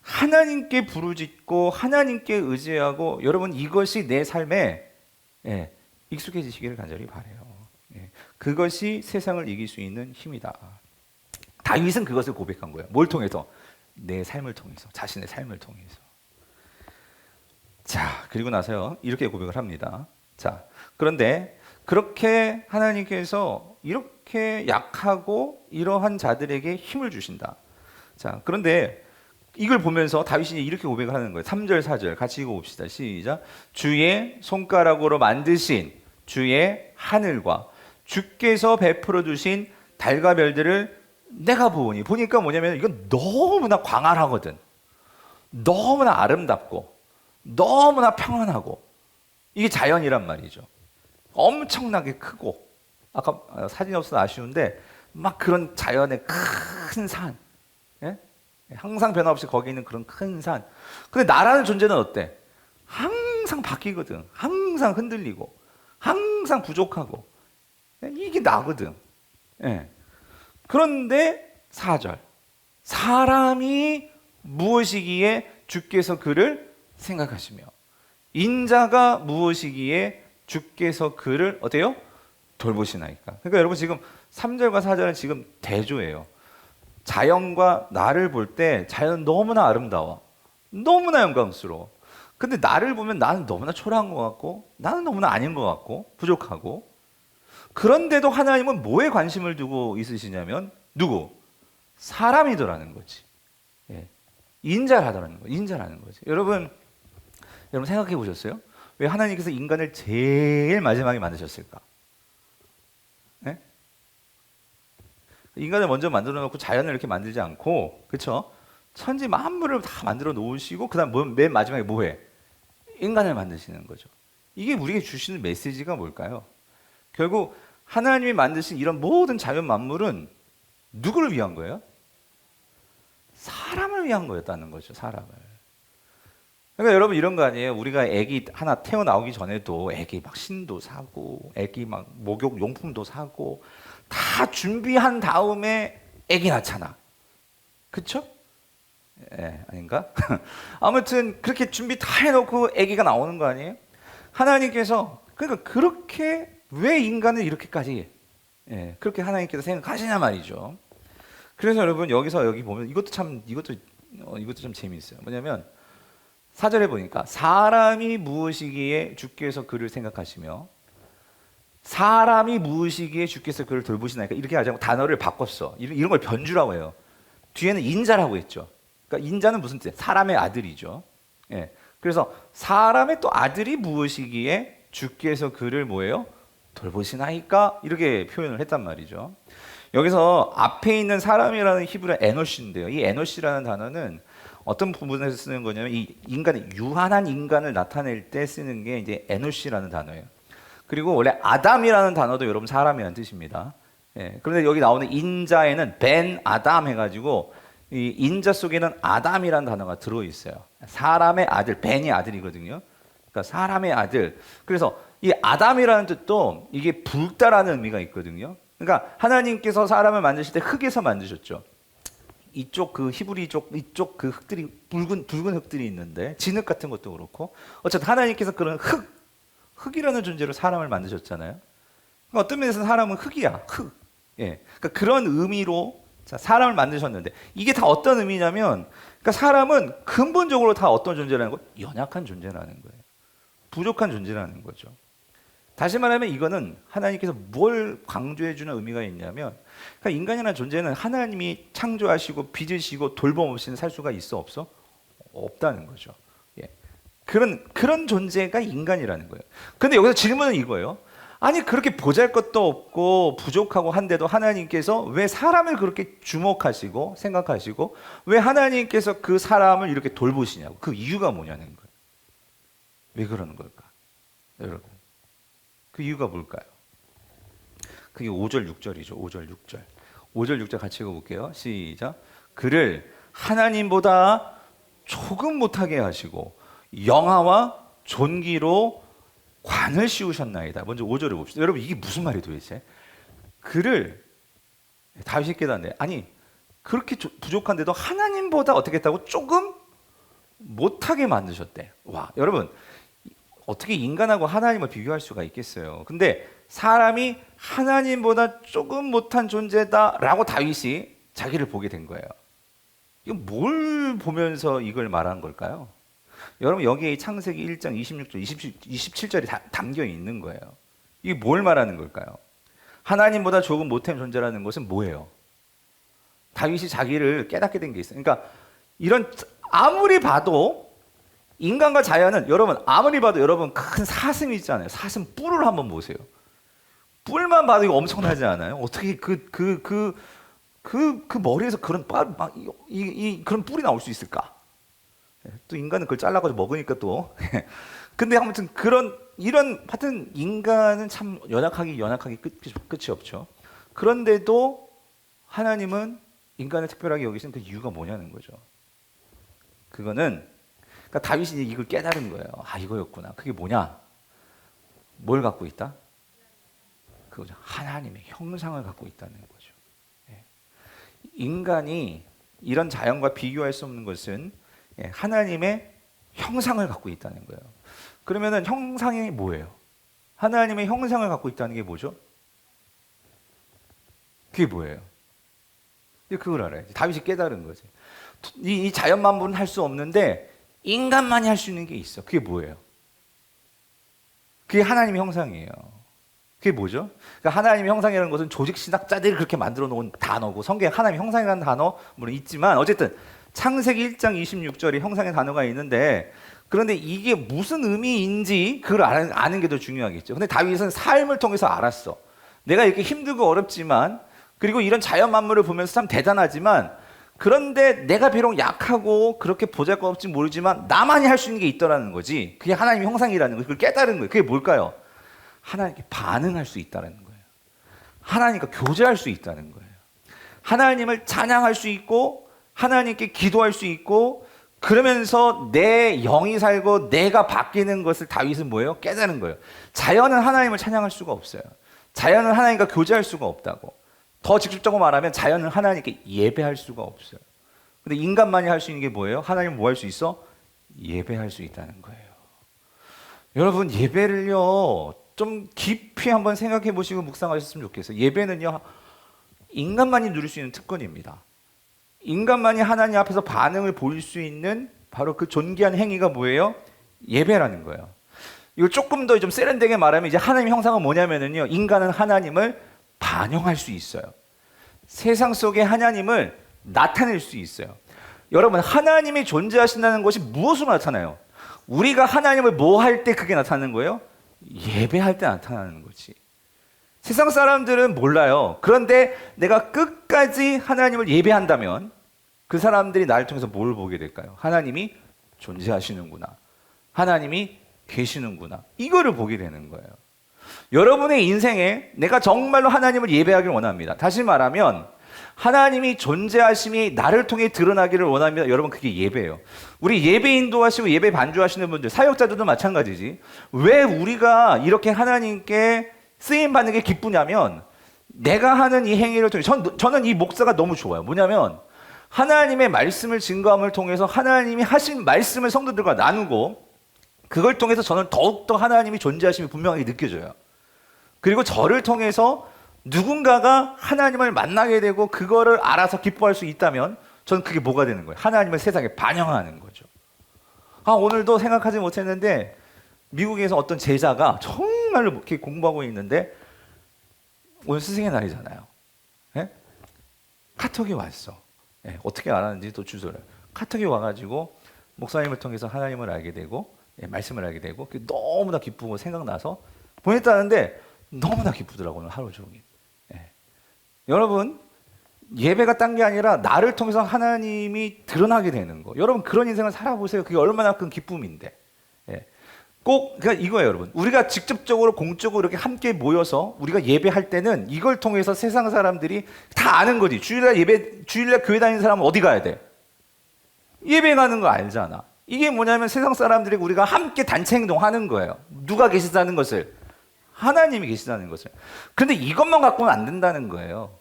하나님께 부르짖고 하나님께 의지하고, 여러분 이것이 내 삶에 익숙해지시기를 간절히 바라요. 그것이 세상을 이길 수 있는 힘이다. 다윗은 그것을 고백한 거예요. 뭘 통해서? 내 삶을 통해서, 자신의 삶을 통해서. 자, 그리고 나서요 이렇게 고백을 합니다. 자, 그런데 그렇게 하나님께서 이렇게 약하고 이러한 자들에게 힘을 주신다. 자, 그런데 이걸 보면서 다윗이 이렇게 고백을 하는 거예요. 3절 4절 같이 읽어봅시다. 시작. 주의 손가락으로 만드신 주의 하늘과 주께서 베풀어 주신 달과 별들을 내가 보니, 보니까 뭐냐면 이건 너무나 광활하거든. 너무나 아름답고 너무나 평안하고, 이게 자연이란 말이죠. 엄청나게 크고, 아까 사진이 없어서 아쉬운데 막 그런 자연의 큰 산, 항상 변함없이 거기 있는 그런 큰 산. 근데 나라는 존재는 어때? 항상 바뀌거든. 항상 흔들리고 항상 부족하고 이게 나거든. 예. 그런데 4절 사람이 무엇이기에 주께서 그를 생각하시며 인자가 무엇이기에 주께서 그를 어때요? 돌보시나이까. 그러니까 여러분 지금 3절과 4절은 지금 대조예요. 자연과 나를 볼 때 자연은 너무나 아름다워. 너무나 영광스러워. 근데 나를 보면 나는 너무나 초라한 것 같고 나는 너무나 아닌 것 같고 부족하고 그런데도 하나님은 뭐에 관심을 두고 있으시냐면 누구? 사람이더라는 거지. 예. 인자라더라는 거. 인자라는 거지. 여러분 생각해 보셨어요? 왜 하나님께서 인간을 제일 마지막에 만드셨을까? 예? 인간을 먼저 만들어 놓고 자연을 이렇게 만들지 않고 그렇죠? 천지 만물을 다 만들어 놓으시고 그다음 맨 마지막에 뭐해? 인간을 만드시는 거죠. 이게 우리에게 주시는 메시지가 뭘까요? 결국 하나님이 만드신 이런 모든 자연 만물은 누구를 위한 거예요? 사람을 위한 거였다는 거죠. 사람을. 그러니까 여러분 이런 거 아니에요? 우리가 아기 하나 태어 나오기 전에도 아기 막 신도 사고 아기 막 목욕 용품도 사고 다 준비한 다음에 아기 낳잖아. 그쵸? 예, 아닌가? 아무튼 그렇게 준비 다 해놓고 아기가 나오는 거 아니에요? 하나님께서 그러니까 그렇게 왜 인간을 이렇게까지 그렇게 하나님께서 생각하시냐 말이죠. 그래서 여러분 여기 보면 이것도 참 재미있어요. 뭐냐면 4절에 보니까 사람이 무엇이기에 주께서 그를 생각하시며 사람이 무엇이기에 주께서 그를 돌보시나이까 이렇게 하지 않고 단어를 바꿨어. 이런 걸 변주라고 해요. 뒤에는 인자라고 했죠. 그러니까 인자는 무슨 뜻? 사람의 아들이죠. 예. 그래서 사람의 또 아들이 무엇이기에 주께서 그를 뭐예요? 돌보시나이까 이렇게 표현을 했단 말이죠. 여기서 앞에 있는 사람이라는 히브리 에노시인데요. 이 에노시라는 단어는 어떤 부분에서 쓰는 거냐면 이 인간의 유한한 인간을 나타낼 때 쓰는 게 이제 에노시라는 단어예요. 그리고 원래 아담이라는 단어도 여러분 사람이라는 뜻입니다. 예. 그런데 여기 나오는 인자에는 벤 아담 해가지고 이 인자 속에는 아담이라는 단어가 들어 있어요. 사람의 아들, 벤이 아들이거든요. 그러니까 사람의 아들. 그래서 이 아담이라는 뜻도 이게 붉다라는 의미가 있거든요. 그러니까 하나님께서 사람을 만드실 때 흙에서 만드셨죠. 이쪽 그 히브리 이쪽 그 흙들이 붉은 흙들이 있는데 진흙 같은 것도 그렇고 어쨌든 하나님께서 그런 흙이라는 존재로 사람을 만드셨잖아요. 그러니까 어떤 면에서 사람은 흙이야. 흙. 예. 그러니까 그런 의미로 사람을 만드셨는데 이게 다 어떤 의미냐면 그러니까 사람은 근본적으로 다 어떤 존재라는 거? 연약한 존재라는 거예요. 부족한 존재라는 거죠. 다시 말하면 이거는 하나님께서 뭘 강조해 주는 의미가 있냐면 그러니까 인간이라는 존재는 하나님이 창조하시고 빚으시고 돌봄 없이는 살 수가 있어 없어? 없다는 거죠. 예. 그런 존재가 인간이라는 거예요. 근데 여기서 질문은 이거예요. 아니 그렇게 보잘것도 없고 부족하고 한데도 하나님께서 왜 사람을 그렇게 주목하시고 생각하시고 왜 하나님께서 그 사람을 이렇게 돌보시냐고. 그 이유가 뭐냐는 거예요. 왜 그러는 걸까? 여러분 그 이유가 뭘까요? 그게 5절 6절이죠. 5절 6절 5절 6절 같이 읽어볼게요. 시작. 그를 하나님보다 조금 못하게 하시고 영화와 존귀로 관을 씌우셨나이다. 먼저 5절을 봅시다. 여러분 이게 무슨 말이 도대체? 그를 다윗이 깨닫네. 아니 그렇게 부족한데도 하나님보다 어떻게 했다고? 조금 못하게 만드셨대. 와 여러분 어떻게 인간하고 하나님을 비교할 수가 있겠어요? 근데 사람이 하나님보다 조금 못한 존재다라고 다윗이 자기를 보게 된 거예요. 이거 뭘 보면서 이걸 말한 걸까요? 여러분 여기에 창세기 1장 26절, 27절이 담겨 있는 거예요. 이게 뭘 말하는 걸까요? 하나님보다 조금 못한 존재라는 것은 뭐예요? 다윗이 자기를 깨닫게 된 게 있어요. 그러니까 이런 아무리 봐도 인간과 자연은 여러분 아무리 봐도 여러분 큰 사슴이 있잖아요. 사슴 뿔을 한번 보세요. 뿔만 봐도 이거 엄청나지 않아요? 어떻게 그 머리에서 그런 그런 뿔이 나올 수 있을까? 또 인간은 그걸 잘라가지고 먹으니까 또. 근데 아무튼 하여튼 인간은 참 연약하기 끝이 없죠. 그런데도 하나님은 인간을 특별하게 여기신 그 이유가 뭐냐는 거죠. 그거는 그러니까 다윗이 이걸 깨달은 거예요. 아, 이거였구나. 그게 뭐냐? 뭘 갖고 있다? 그거죠. 하나님의 형상을 갖고 있다는 거죠. 예. 인간이 이런 자연과 비교할 수 없는 것은 하나님의 형상을 갖고 있다는 거예요. 그러면은 형상이 뭐예요? 하나님의 형상을 갖고 있다는 게 뭐죠? 그게 뭐예요? 그걸 알아야지. 다윗이 깨달은 거지. 이 자연 만물은 할 수 없는데 인간만이 할 수 있는 게 있어. 그게 뭐예요? 그게 하나님의 형상이에요. 그게 뭐죠? 그러니까 하나님의 형상이라는 것은 조직 신학자들이 그렇게 만들어 놓은 단어고, 성경에 하나님의 형상이라는 단어 물론 있지만 어쨌든 창세기 1장 26절에 형상의 단어가 있는데, 그런데 이게 무슨 의미인지 그걸 아는 게 더 중요하겠죠. 근데 다윗은 삶을 통해서 알았어. 내가 이렇게 힘들고 어렵지만, 그리고 이런 자연 만물을 보면서 참 대단하지만, 그런데 내가 비록 약하고 그렇게 보잘것없지 모르지만 나만이 할 수 있는 게 있더라는 거지. 그게 하나님의 형상이라는 거. 그걸 깨달은 거예요. 그게 뭘까요? 하나님께 반응할 수 있다는 거예요. 하나님과 교제할 수 있다는 거예요. 하나님을 찬양할 수 있고 하나님께 기도할 수 있고, 그러면서 내 영이 살고 내가 바뀌는 것을 다윗은 뭐예요? 깨달은 거예요. 자연은 하나님을 찬양할 수가 없어요. 자연은 하나님과 교제할 수가 없다고. 더 직접적으로 말하면 자연은 하나님께 예배할 수가 없어요. 근데 인간만이 할 수 있는 게 뭐예요? 하나님은 뭐 할 수 있어? 예배할 수 있다는 거예요. 여러분, 예배를요 좀 깊이 한번 생각해 보시고 묵상하셨으면 좋겠어요. 예배는요 인간만이 누릴 수 있는 특권입니다. 인간만이 하나님 앞에서 반응을 보일 수 있는 바로 그 존귀한 행위가 뭐예요? 예배라는 거예요. 이거 조금 더 좀 세련되게 말하면 이제 하나님의 형상은 뭐냐면요, 인간은 하나님을 반영할 수 있어요. 세상 속에 하나님을 나타낼 수 있어요. 여러분, 하나님이 존재하신다는 것이 무엇으로 나타나요? 우리가 하나님을 뭐 할 때 그게 나타나는 거예요? 예배할 때 나타나는 거지. 세상 사람들은 몰라요. 그런데 내가 끝까지 하나님을 예배한다면 그 사람들이 나를 통해서 뭘 보게 될까요? 하나님이 존재하시는구나, 하나님이 계시는구나, 이거를 보게 되는 거예요. 여러분의 인생에 내가 정말로 하나님을 예배하기를 원합니다. 다시 말하면 하나님이 존재하심이 나를 통해 드러나기를 원합니다. 여러분, 그게 예배예요. 우리 예배 인도하시고 예배 반주하시는 분들, 사역자들도 마찬가지지. 왜 우리가 이렇게 하나님께 쓰임받는 게 기쁘냐면, 내가 하는 이 행위를 통해 저는 이 목사가 너무 좋아요. 뭐냐면 하나님의 말씀을 증거함을 통해서 하나님이 하신 말씀을 성도들과 나누고, 그걸 통해서 저는 더욱더 하나님이 존재하심이 분명하게 느껴져요. 그리고 저를 통해서 누군가가 하나님을 만나게 되고 그거를 알아서 기뻐할 수 있다면 저는 그게 뭐가 되는 거예요? 하나님을 세상에 반영하는 거죠. 오늘도 생각하지 못했는데 미국에서 어떤 제자가 정말로 이렇게 공부하고 있는데, 오늘 스승의 날이잖아요. 예? 카톡이 왔어. 예, 어떻게 알았는지 또 주소를. 카톡이 와가지고 목사님을 통해서 하나님을 알게 되고, 말씀을 알게 되고, 너무나 기쁘고 생각나서 보냈다는데 너무나 기쁘더라고요. 오늘 하루 종일. 여러분, 예배가 딴 게 아니라 나를 통해서 하나님이 드러나게 되는 거. 여러분, 그런 인생을 살아보세요. 그게 얼마나 큰 기쁨인데. 꼭 그러니까 이거예요, 여러분. 우리가 직접적으로 공적으로 이렇게 함께 모여서 우리가 예배할 때는 이걸 통해서 세상 사람들이 다 아는 거지. 주일날 교회 다니는 사람은 어디 가야 돼? 예배 가는 거 알잖아. 이게 뭐냐면 세상 사람들이 우리가 함께 단체 행동하는 거예요. 누가 계시다는 것을? 하나님이 계시다는 것을. 그런데 이것만 갖고는 안 된다는 거예요.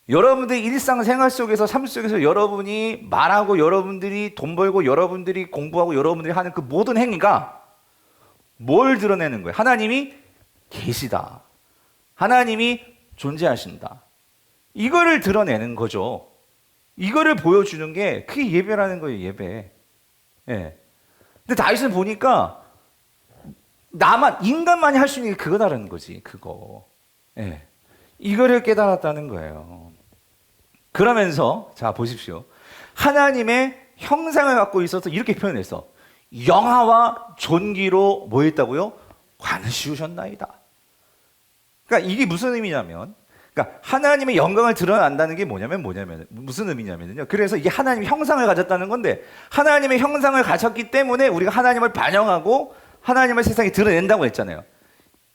여러분들의 일상생활 속에서, 삶 속에서 여러분이 말하고, 여러분들이 돈 벌고, 여러분들이 공부하고, 여러분들이 하는 그 모든 행위가 뭘 드러내는 거예요? 하나님이 계시다, 하나님이 존재하신다, 이거를 드러내는 거죠. 이거를 보여주는 게 그게 예배라는 거예요. 예배. 근데 다윗은 보니까 인간만이 할 수 있는 게 그거다라는 거지. 그거. 이거를 깨달았다는 거예요. 그러면서 자 보십시오. 하나님의 형상을 갖고 있어서 이렇게 표현했어. 영화와 존귀로 뭐 했다고요? 관시우셨나이다. 그러니까 이게 무슨 의미냐면, 그러니까 하나님의 영광을 드러난다는 게 뭐냐면 무슨 의미냐면요. 그래서 이게 하나님의 형상을 가졌다는 건데, 하나님의 형상을 가졌기 때문에 우리가 하나님을 반영하고 하나님을 세상에 드러낸다고 했잖아요.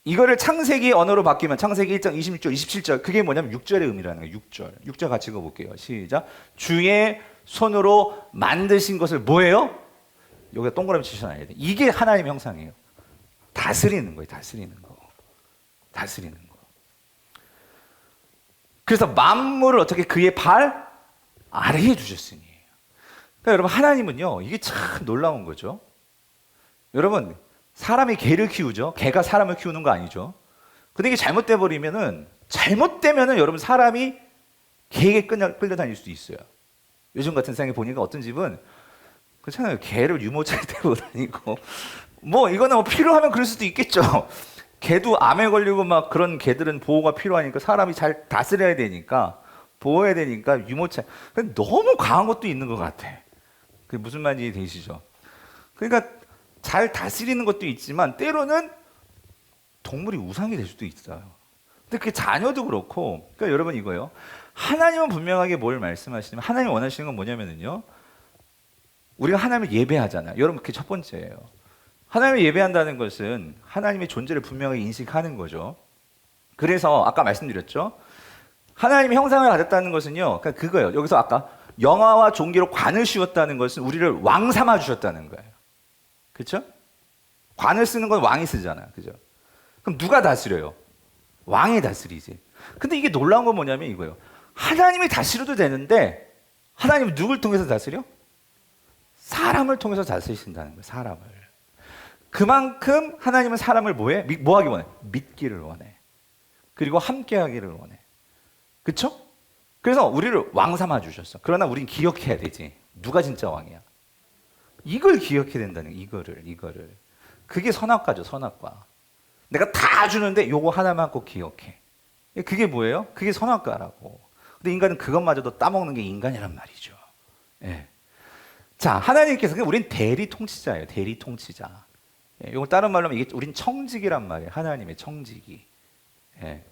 이거를 창세기 언어로 바뀌면 창세기 1장 26절, 27절, 그게 뭐냐면 6절의 의미라는 거예요. 6절 같이 읽어볼게요. 시작. 주의 손으로 만드신 것을 뭐예요? 여기다 동그라미 치셔놔야 돼. 이게 하나님의 형상이에요. 다스리는 거예요. 다스리는 거. 다스리는 거. 그래서 만물을 어떻게 그의 발 아래에 두셨으니. 그러니까 여러분 하나님은요. 이게 참 놀라운 거죠. 여러분 사람이 개를 키우죠. 개가 사람을 키우는 거 아니죠. 근데 이게 잘못되면은 여러분 사람이 개에게 끌려다닐 수도 있어요. 요즘 같은 세상에 보니까 어떤 집은 그렇잖아요. 개를 유모차에 태우고 다니고 뭐 이거는 뭐 필요하면 그럴 수도 있겠죠. 개도 암에 걸리고 막 그런 개들은 보호가 필요하니까 사람이 잘 다스려야 되니까 보호해야 되니까 유모차. 너무 강한 것도 있는 것 같아. 그게 무슨 말인지 되시죠? 그러니까 잘 다스리는 것도 있지만 때로는 동물이 우상이 될 수도 있어요. 근데 그게 자녀도 그렇고, 그러니까 여러분 이거예요. 하나님은 분명하게 뭘 말씀하시냐면 하나님이 원하시는 건 뭐냐면요. 우리가 하나님을 예배하잖아요. 여러분 그게 첫 번째예요. 하나님을 예배한다는 것은 하나님의 존재를 분명하게 인식하는 거죠. 그래서 아까 말씀드렸죠. 하나님의 형상을 가졌다는 것은요. 그러니까 그거예요. 여기서 아까 영화와 종기로 관을 씌웠다는 것은 우리를 왕 삼아 주셨다는 거예요. 그렇죠? 관을 쓰는 건 왕이 쓰잖아요. 그죠? 그럼 누가 다스려요? 왕이 다스리지. 근데 이게 놀라운 건 뭐냐면 이거예요. 하나님이 다스려도 되는데 하나님은 누굴 통해서 다스려? 사람을 통해서 다스리신다는 거예요. 사람을. 그만큼 하나님은 사람을 뭐해? 뭐 하기 원해? 믿기를 원해. 그리고 함께 하기를 원해. 그렇죠? 그래서 우리를 왕 삼아 주셨어. 그러나 우린 기억해야 되지. 누가 진짜 왕이야? 이걸 기억해야 된다는 이거를. 그게 선악과죠, 선악과. 내가 다 주는데 요거 하나만 꼭 기억해. 그게 뭐예요? 그게 선악과라고. 근데 인간은 그것마저도 따먹는 게 인간이란 말이죠. 예. 자, 하나님께서 우린 대리 통치자예요. 대리 통치자. 예, 이걸 다른 말로 하면 이게 우린 청직이란 말이에요. 하나님의 청직이. 예.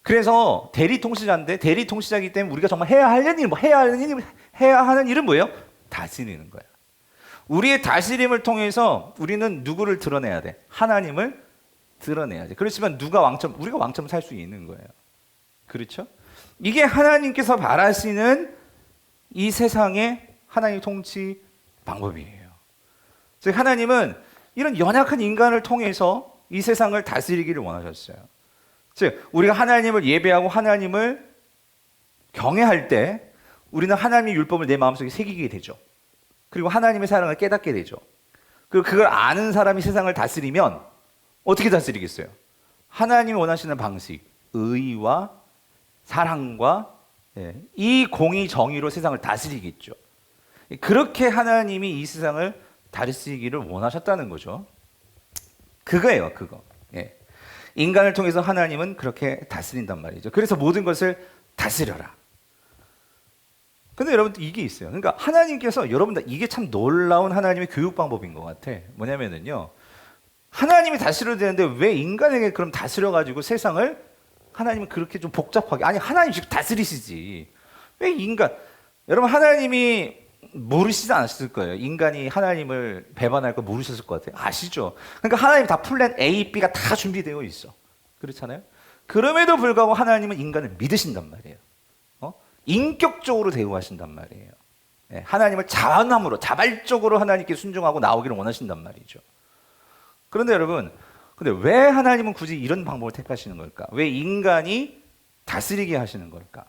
그래서 대리 통치자인데 대리 통치자이기 때문에 우리가 정말 해야 하는 일은 뭐예요? 다스리는 거예요. 우리의 다스림을 통해서 우리는 누구를 드러내야 돼? 하나님을 드러내야지. 그렇지만 우리가 왕처럼 살 수 있는 거예요. 그렇죠? 이게 하나님께서 바라시는 이 세상의 하나님의 통치 방법이에요. 즉 하나님은 이런 연약한 인간을 통해서 이 세상을 다스리기를 원하셨어요. 즉 우리가 하나님을 예배하고 하나님을 경외할 때 우리는 하나님의 율법을 내 마음속에 새기게 되죠. 그리고 하나님의 사랑을 깨닫게 되죠. 그리고 그걸 아는 사람이 세상을 다스리면 어떻게 다스리겠어요? 하나님이 원하시는 방식, 의와 사랑과 이 공의 정의로 세상을 다스리겠죠. 그렇게 하나님이 이 세상을 다스리기를 원하셨다는 거죠. 그거예요, 그거. 예. 인간을 통해서 하나님은 그렇게 다스린단 말이죠. 그래서 모든 것을 다스려라. 근데 여러분 이게 있어요. 그러니까 하나님께서 여러분들 이게 참 놀라운 하나님의 교육 방법인 것 같아. 뭐냐면은요. 하나님이 다스려야 되는데 왜 인간에게 그럼 다스려가지고 세상을 하나님은 그렇게 좀 복잡하게 아니 하나님 즉 다스리시지 왜 인간 여러분 하나님이 모르시지 않았을 거예요. 인간이 하나님을 배반할 거 모르셨을 것 같아요. 아시죠? 그러니까 하나님 다 플랜 A, B가 다 준비되어 있어. 그렇잖아요. 그럼에도 불구하고 하나님은 인간을 믿으신단 말이에요. 인격적으로 대우하신단 말이에요. 하나님을 자발적으로 하나님께 순종하고 나오기를 원하신단 말이죠. 그런데 여러분, 근데 왜 하나님은 굳이 이런 방법을 택하시는 걸까? 왜 인간이 다스리게 하시는 걸까?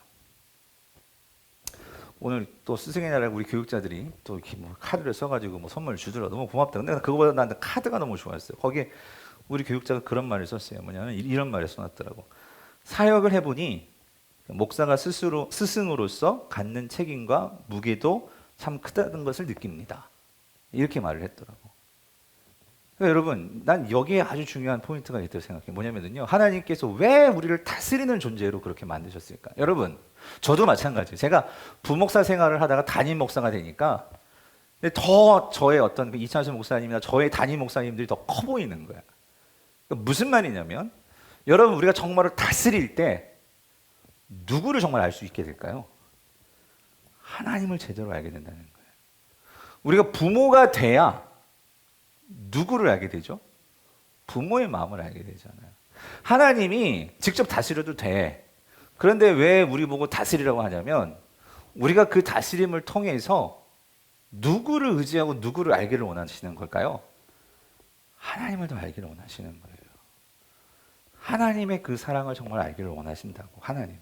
오늘 또 스승의 날에 우리 교육자들이 또 이렇게 뭐 카드를 써가지고 뭐 선물을 주더라 너무 고맙다. 근데 그거보다 나한테 카드가 너무 좋았어요. 거기에 우리 교육자가 그런 말을 썼어요. 뭐냐면 이런 말을 써놨더라고. 사역을 해보니 목사가 스승으로서 갖는 책임과 무게도 참 크다는 것을 느낍니다. 이렇게 말을 했더라고. 그러니까 여러분, 난 여기에 아주 중요한 포인트가 있다고 생각해요. 뭐냐면요, 하나님께서 왜 우리를 다스리는 존재로 그렇게 만드셨을까? 여러분, 저도 마찬가지예요. 제가 부목사 생활을 하다가 담임 목사가 되니까 더 저의 어떤 이찬수 목사님이나 저의 담임 목사님들이 더 커 보이는 거야. 그러니까 무슨 말이냐면, 여러분 우리가 정말로 다스릴 때 누구를 정말 알 수 있게 될까요? 하나님을 제대로 알게 된다는 거예요. 우리가 부모가 돼야 누구를 알게 되죠? 부모의 마음을 알게 되잖아요. 하나님이 직접 다스려도 돼. 그런데 왜 우리 보고 다스리라고 하냐면 우리가 그 다스림을 통해서 누구를 의지하고 누구를 알기를 원하시는 걸까요? 하나님을 더 알기를 원하시는 거예요. 하나님의 그 사랑을 정말 알기를 원하신다고, 하나님을.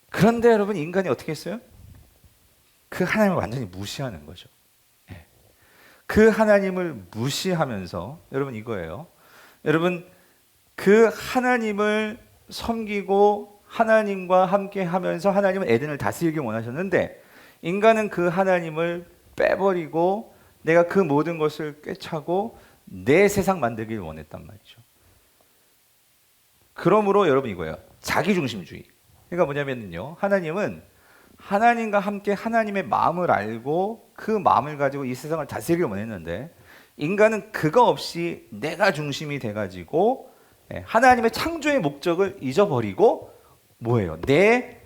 그런데 여러분, 인간이 어떻게 했어요? 그 하나님을 완전히 무시하는 거죠. 그 하나님을 무시하면서, 여러분 이거예요. 여러분, 그 하나님을 섬기고 하나님과 함께 하면서 하나님은 에덴을 다스리기 원하셨는데, 인간은 그 하나님을 빼버리고 내가 그 모든 것을 꿰차고 내 세상 만들기를 원했단 말이죠. 그러므로 여러분 이거예요. 자기중심주의. 그러니까 뭐냐면요, 하나님은 하나님과 함께 하나님의 마음을 알고 그 마음을 가지고 이 세상을 다스리길 원했는데, 인간은 그거 없이 내가 중심이 돼가지고 하나님의 창조의 목적을 잊어버리고 뭐예요? 내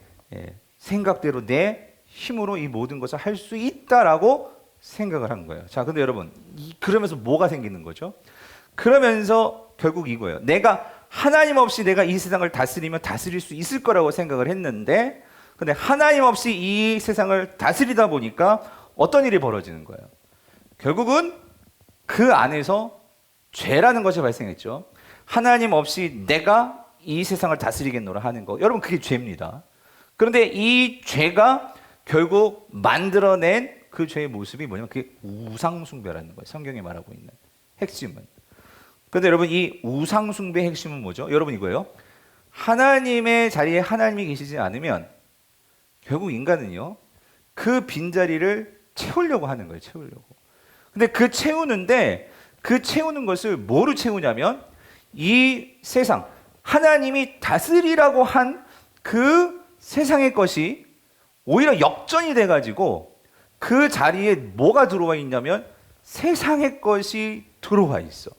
생각대로 내 힘으로 이 모든 것을 할 수 있다라고 생각을 한 거예요. 자, 근데 여러분, 그러면서 뭐가 생기는 거죠? 그러면서 결국 이거예요. 내가 하나님 없이 내가 이 세상을 다스리면 다스릴 수 있을 거라고 생각을 했는데, 근데 하나님 없이 이 세상을 다스리다 보니까 어떤 일이 벌어지는 거예요? 결국은 그 안에서 죄라는 것이 발생했죠. 하나님 없이 내가 이 세상을 다스리겠노라 하는 거. 여러분, 그게 죄입니다. 그런데 이 죄가 결국 만들어낸 그 죄의 모습이 뭐냐면 그게 우상숭배라는 거예요. 성경에 말하고 있는 핵심은. 그런데 여러분, 이 우상숭배의 핵심은 뭐죠? 여러분 이거예요. 하나님의 자리에 하나님이 계시지 않으면 결국 인간은요, 그 빈자리를 채우려고 하는 거예요. 채우려고. 근데 그 채우는데, 그 채우는 것을 뭐로 채우냐면 이 세상, 하나님이 다스리라고 한 그 세상의 것이 오히려 역전이 돼가지고 그 자리에 뭐가 들어와 있냐면 세상의 것이 들어와 있어.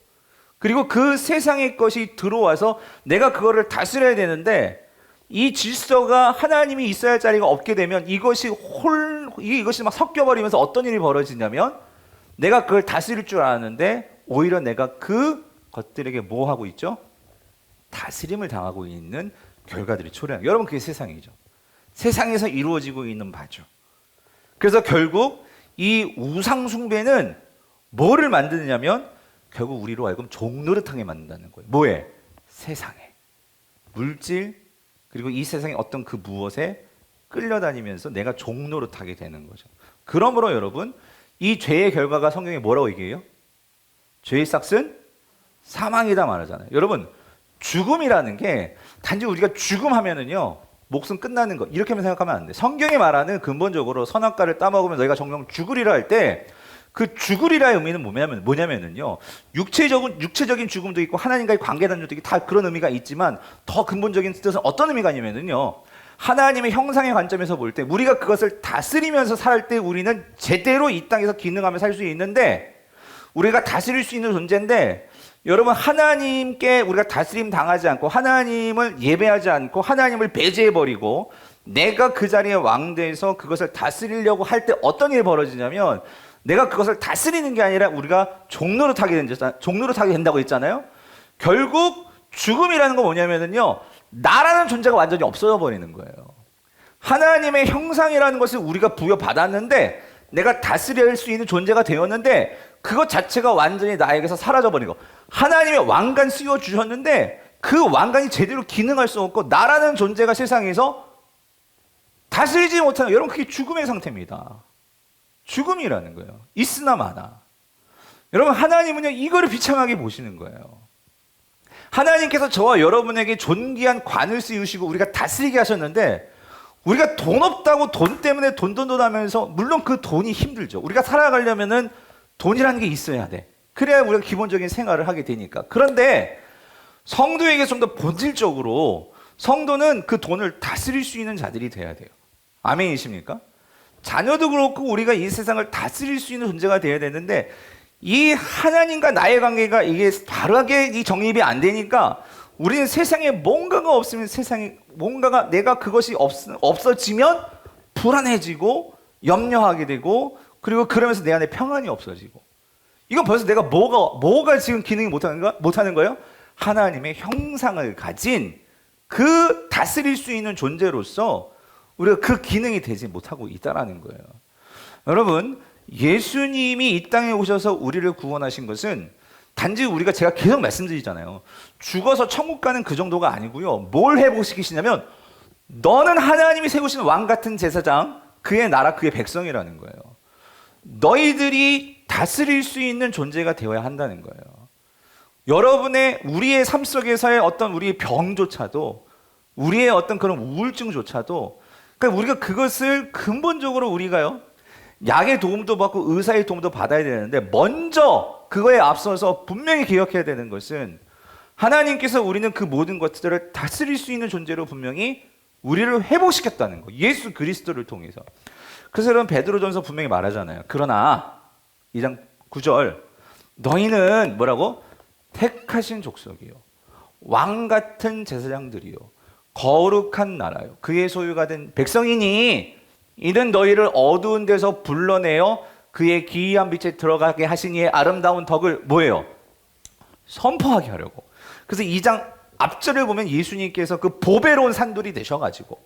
그리고 그 세상의 것이 들어와서 내가 그거를 다스려야 되는데, 이 질서가 하나님이 있어야 할 자리가 없게 되면 이것이 막 섞여버리면서 어떤 일이 벌어지냐면, 내가 그걸 다스릴 줄 아는데 오히려 내가 그 것들에게 뭐 하고 있죠? 다스림을 당하고 있는 결과들이 초래한. 여러분, 그게 세상이죠. 세상에서 이루어지고 있는 바죠. 그래서 결국 이 우상숭배는 뭐를 만드냐면 결국 우리로 하여금 종노릇하게 만든다는 거예요. 뭐에? 세상에. 물질, 그리고 이 세상의 어떤 그 무엇에 끌려다니면서 내가 종노릇하게 되는 거죠. 그러므로 여러분, 이 죄의 결과가 성경에 뭐라고 얘기해요? 죄의 삭은 사망이다 말하잖아요. 여러분, 죽음이라는 게 단지 우리가 죽음하면은요, 목숨 끝나는 거, 이렇게만 생각하면 안 돼. 성경이 말하는 근본적으로 선악과를 따먹으면 너희가 정령 죽으리라 할 때, 그 죽으리라의 의미는 뭐냐면은요, 육체적인 죽음도 있고 하나님과의 관계 단절도 있고 다 그런 의미가 있지만, 더 근본적인 뜻은 어떤 의미가 있냐면은요, 하나님의 형상의 관점에서 볼 때 우리가 그것을 다스리면서 살 때 우리는 제대로 이 땅에서 기능하며 살 수 있는데, 우리가 다스릴 수 있는 존재인데, 여러분, 하나님께 우리가 다스림 당하지 않고 하나님을 예배하지 않고 하나님을 배제해버리고 내가 그 자리에 왕돼서 그것을 다스리려고 할 때 어떤 일이 벌어지냐면, 내가 그것을 다스리는 게 아니라 우리가 종노릇하게 된다고 했잖아요. 결국 죽음이라는 건 뭐냐면요, 나라는 존재가 완전히 없어져 버리는 거예요. 하나님의 형상이라는 것을 우리가 부여받았는데, 내가 다스릴 수 있는 존재가 되었는데 그것 자체가 완전히 나에게서 사라져버린 거. 하나님의 왕관 씌워주셨는데 그 왕관이 제대로 기능할 수 없고 나라는 존재가 세상에서 다스리지 못하는, 여러분, 그게 죽음의 상태입니다. 죽음이라는 거예요. 있으나 마나. 여러분, 하나님은요, 이거를 비참하게 보시는 거예요. 하나님께서 저와 여러분에게 존귀한 관을 씌우시고 우리가 다스리게 하셨는데, 우리가 돈 없다고 돈 때문에 돈 하면서, 물론 그 돈이 힘들죠. 우리가 살아가려면은 돈이라는 게 있어야 돼. 그래야 우리가 기본적인 생활을 하게 되니까. 그런데 성도에게 좀 더 본질적으로 성도는 그 돈을 다스릴 수 있는 자들이 돼야 돼요. 아멘이십니까? 자녀도 그렇고 우리가 이 세상을 다스릴 수 있는 존재가 돼야 되는데, 이 하나님과 나의 관계가 이게 바르게 이 정립이 안 되니까 우리는 세상에 뭔가가 없으면, 세상에 뭔가가, 내가 그것이 없어지면 불안해지고 염려하게 되고, 그리고 그러면서 내 안에 평안이 없어지고. 이건 벌써 내가 뭐가 지금 기능이 못하는 거예요? 하나님의 형상을 가진 그 다스릴 수 있는 존재로서 우리가 그 기능이 되지 못하고 있다라는 거예요. 여러분, 예수님이 이 땅에 오셔서 우리를 구원하신 것은 단지 우리가 제가 계속 말씀드리잖아요. 죽어서 천국 가는 그 정도가 아니고요. 뭘 회복시키시냐면 너는 하나님이 세우신 왕 같은 제사장, 그의 나라, 그의 백성이라는 거예요. 너희들이 다스릴 수 있는 존재가 되어야 한다는 거예요. 여러분의 우리의 삶 속에서의 어떤 우리의 병조차도, 우리의 어떤 그런 우울증조차도, 그러니까 우리가 그것을 근본적으로 우리가요, 약의 도움도 받고 의사의 도움도 받아야 되는데 먼저 그거에 앞서서 분명히 기억해야 되는 것은 하나님께서 우리는 그 모든 것들을 다스릴 수 있는 존재로 분명히 우리를 회복시켰다는 거. 예수 그리스도를 통해서. 그래서 여러분 베드로전서 분명히 말하잖아요. 그러나 2장 9절 너희는 뭐라고? 택하신 족속이요, 왕 같은 제사장들이요, 거룩한 나라요, 그의 소유가 된 백성이니 이는 너희를 어두운 데서 불러내어 그의 기이한 빛에 들어가게 하신 이의 아름다운 덕을 뭐예요? 선포하게 하려고. 그래서 2장 앞절을 보면 예수님께서 그 보배로운 산돌이 되셔가지고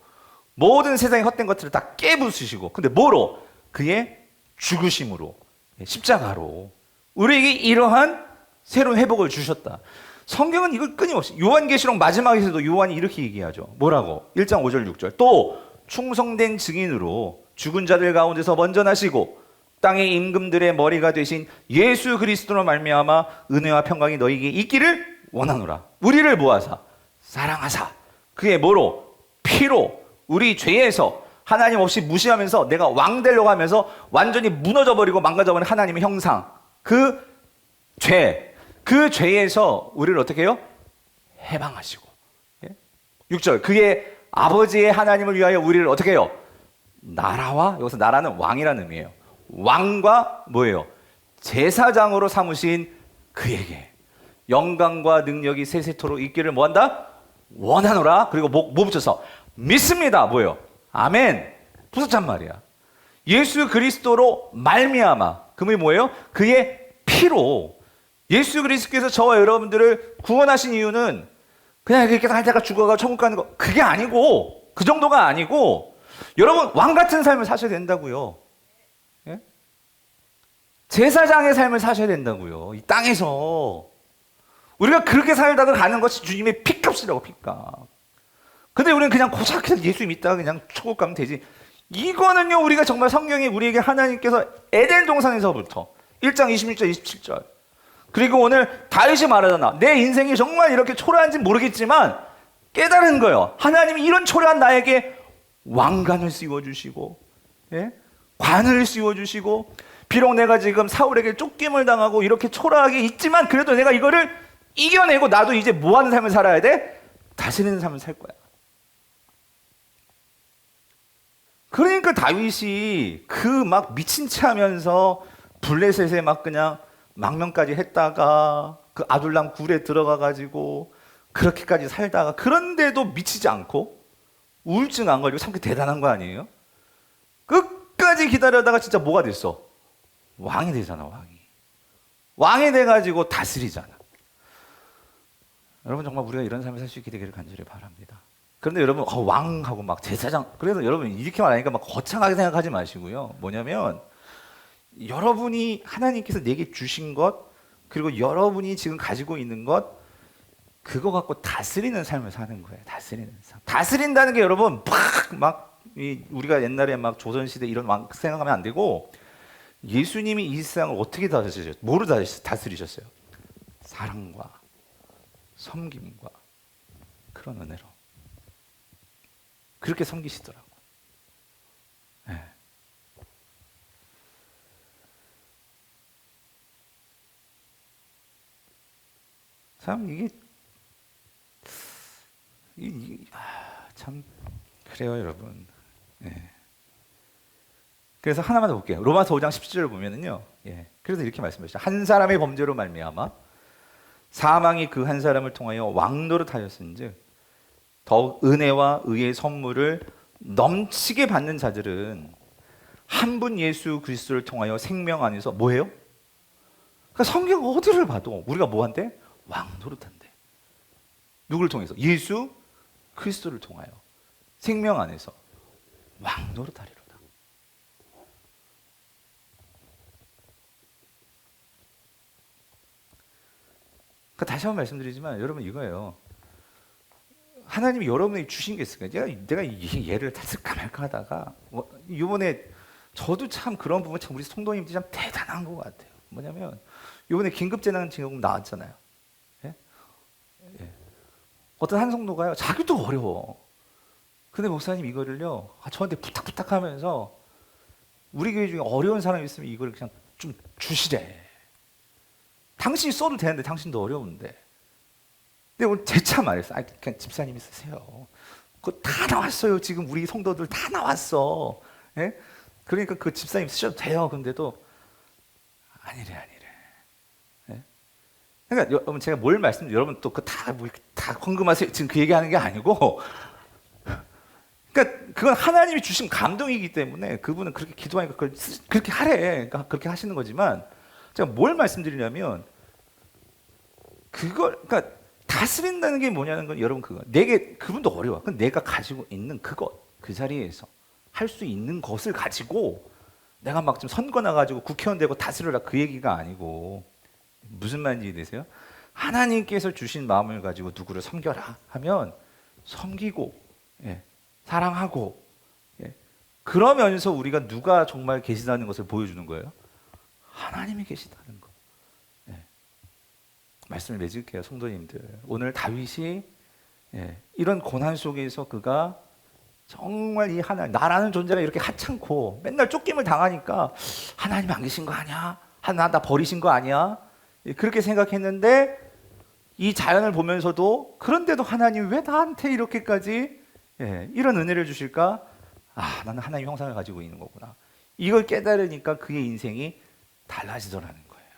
모든 세상의 헛된 것들을 다 깨부수시고, 근데 뭐로? 그의 죽으심으로, 십자가로 우리에게 이러한 새로운 회복을 주셨다. 성경은 이걸 끊임없이, 요한계시록 마지막에서도 요한이 이렇게 얘기하죠. 뭐라고? 1장 5절 6절 또 충성된 증인으로 죽은 자들 가운데서 먼저 나시고 땅의 임금들의 머리가 되신 예수 그리스도로 말미암아 은혜와 평강이 너희에게 있기를 원하노라. 우리를 모아사 사랑하사 그의 뭐로? 피로 우리 죄에서 하나님 없이 무시하면서 내가 왕 되려고 하면서 완전히 무너져버리고 망가져버린 하나님의 형상, 그 죄에서 우리를 어떻게 해요? 해방하시고. 6절 그의 아버지의 하나님을 위하여 우리를 어떻게 해요? 나라와, 여기서 나라는 왕이라는 의미예요. 왕과 뭐예요? 제사장으로 삼으신 그에게 영광과 능력이 세세토록 있기를 뭐한다? 원하노라. 그리고 뭐 붙여서 믿습니다. 뭐예요? 아멘. 붙였단 말이야. 예수 그리스도로 말미암아. 그 말이 뭐예요? 그의 피로. 예수 그리스도께서 저와 여러분들을 구원하신 이유는 그냥 이렇게 살다가 죽어가 천국 가는 거, 그게 아니고, 그 정도가 아니고, 여러분 왕 같은 삶을 사셔야 된다고요. 예? 제사장의 삶을 사셔야 된다고요. 이 땅에서 우리가 그렇게 살다가 가는 것이 주님의 피값이라고. 피값. 근데 우리는 그냥 고작 그냥 예수 믿다가 그냥 천국 가면 되지. 이거는요, 우리가 정말 성경이 우리에게 하나님께서 에덴 동산에서부터 1장 26절 27절, 그리고 오늘 다윗이 말하잖아. 내 인생이 정말 이렇게 초라한지 모르겠지만 깨달은 거예요. 하나님이 이런 초라한 나에게 왕관을 씌워주시고, 예? 관을 씌워주시고, 비록 내가 지금 사울에게 쫓김을 당하고 이렇게 초라하게 있지만 그래도 내가 이거를 이겨내고 나도 이제 뭐 하는 삶을 살아야 돼? 다스리는 삶을 살 거야. 그러니까 다윗이 그 막 미친 체 하면서 블레셋에 막 그냥 망명까지 했다가 그 아둘람 굴에 들어가가지고 그렇게까지 살다가, 그런데도 미치지 않고 우울증 안 걸리고 참 대단한 거 아니에요? 끝까지 기다려다가 진짜 뭐가 됐어? 왕이 되잖아. 왕이 돼가지고 다스리잖아. 여러분 정말 우리가 이런 삶을 살 수 있게 되기를 간절히 바랍니다. 그런데 여러분 왕하고 막 제사장, 그래서 여러분 이렇게 말하니까 막 거창하게 생각하지 마시고요. 뭐냐면 여러분이 하나님께서 내게 주신 것, 그리고 여러분이 지금 가지고 있는 것, 그거 갖고 다스리는 삶을 사는 거예요. 다스리는 삶. 다스린다는 게 여러분 우리가 옛날에 막 조선시대 이런 왕 생각하면 안 되고, 예수님이 이 세상을 어떻게 다스리셨어요? 뭐로 다스리셨어요? 사랑과 섬김과 그런 은혜로 그렇게 섬기시더라고. 네. 참 참 그래요, 여러분. 네. 그래서 하나만 더 볼게요. 로마서 5장 17절을 보면은요. 예. 그래서 이렇게 말씀하시죠. 한 사람의 범죄로 말미암아 사망이 그 한 사람을 통하여 왕노릇하였은즉 더욱 은혜와 의의 선물을 넘치게 받는 자들은 한 분 예수 그리스도를 통하여 생명 안에서 뭐예요? 그러니까 성경 어디를 봐도 우리가 뭐한대? 왕노릇한대. 누구를 통해서? 예수 그리스도를 통하여 생명 안에서. 왕 노릇하리로다. 그러니까 다시 한번 말씀드리지만 여러분 이거예요. 하나님이 여러분에게 주신 게 있으니까 내가 이 예를 들을까 말까 하다가 이번에 저도 참 그런 부분 참 우리 성도님들이 참 대단한 것 같아요. 뭐냐면 이번에 긴급재난지원금 나왔잖아요. 예? 예. 어떤 한 성도가요, 자기도 어려워. 근데 목사님 이거를요, 저한테 부탁하면서 우리 교회 중에 어려운 사람이 있으면 이걸 그냥 좀 주시래. 당신이 써도 되는데 당신도 어려운데. 근데 오늘 재차 말했어. 그냥 집사님이 쓰세요. 그거 다 나왔어요. 지금 우리 성도들 다 나왔어. 예? 그러니까 그 집사님 쓰셔도 돼요. 근데도 아니래. 예? 그러니까 여러분 제가 뭘 여러분 또 그 다 헌금하세요. 지금 그 얘기하는 게 아니고, 그러니까 그건 하나님이 주신 감동이기 때문에 그분은 그렇게 기도하니까 그렇게 하래. 그러니까 그렇게 하시는 거지만 제가 뭘 말씀드리냐면 그러니까 다스린다는 게 뭐냐는 건 여러분 그분도 어려워. 근데 내가 가지고 있는 그 자리에서 할 수 있는 것을 가지고 내가 막 좀 선거 나가지고 국회의원 되고 다스려라 그 얘기가 아니고, 무슨 말인지 되세요? 하나님께서 주신 마음을 가지고 누구를 섬겨라 하면 섬기고, 예, 사랑하고, 예, 그러면서 우리가 누가 정말 계시다는 것을 보여주는 거예요. 하나님이 계시다는 거. 예. 말씀을 맺을게요, 성도님들. 오늘 다윗이 이런 고난 속에서 그가 정말 이 나라는 존재가 이렇게 하찮고 맨날 쫓김을 당하니까 하나님 안 계신 거 아니야? 나 버리신 거 아니야? 그렇게 생각했는데 이 자연을 보면서도 그런데도 하나님 왜 나한테 이렇게까지 이런 은혜를 주실까? 나는 하나님 형상을 가지고 있는 거구나. 이걸 깨달으니까 그의 인생이 달라지더라는 거예요.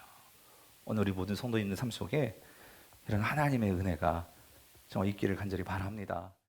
오늘 우리 모든 성도님들 삶 속에 이런 하나님의 은혜가 정말 있기를 간절히 바랍니다.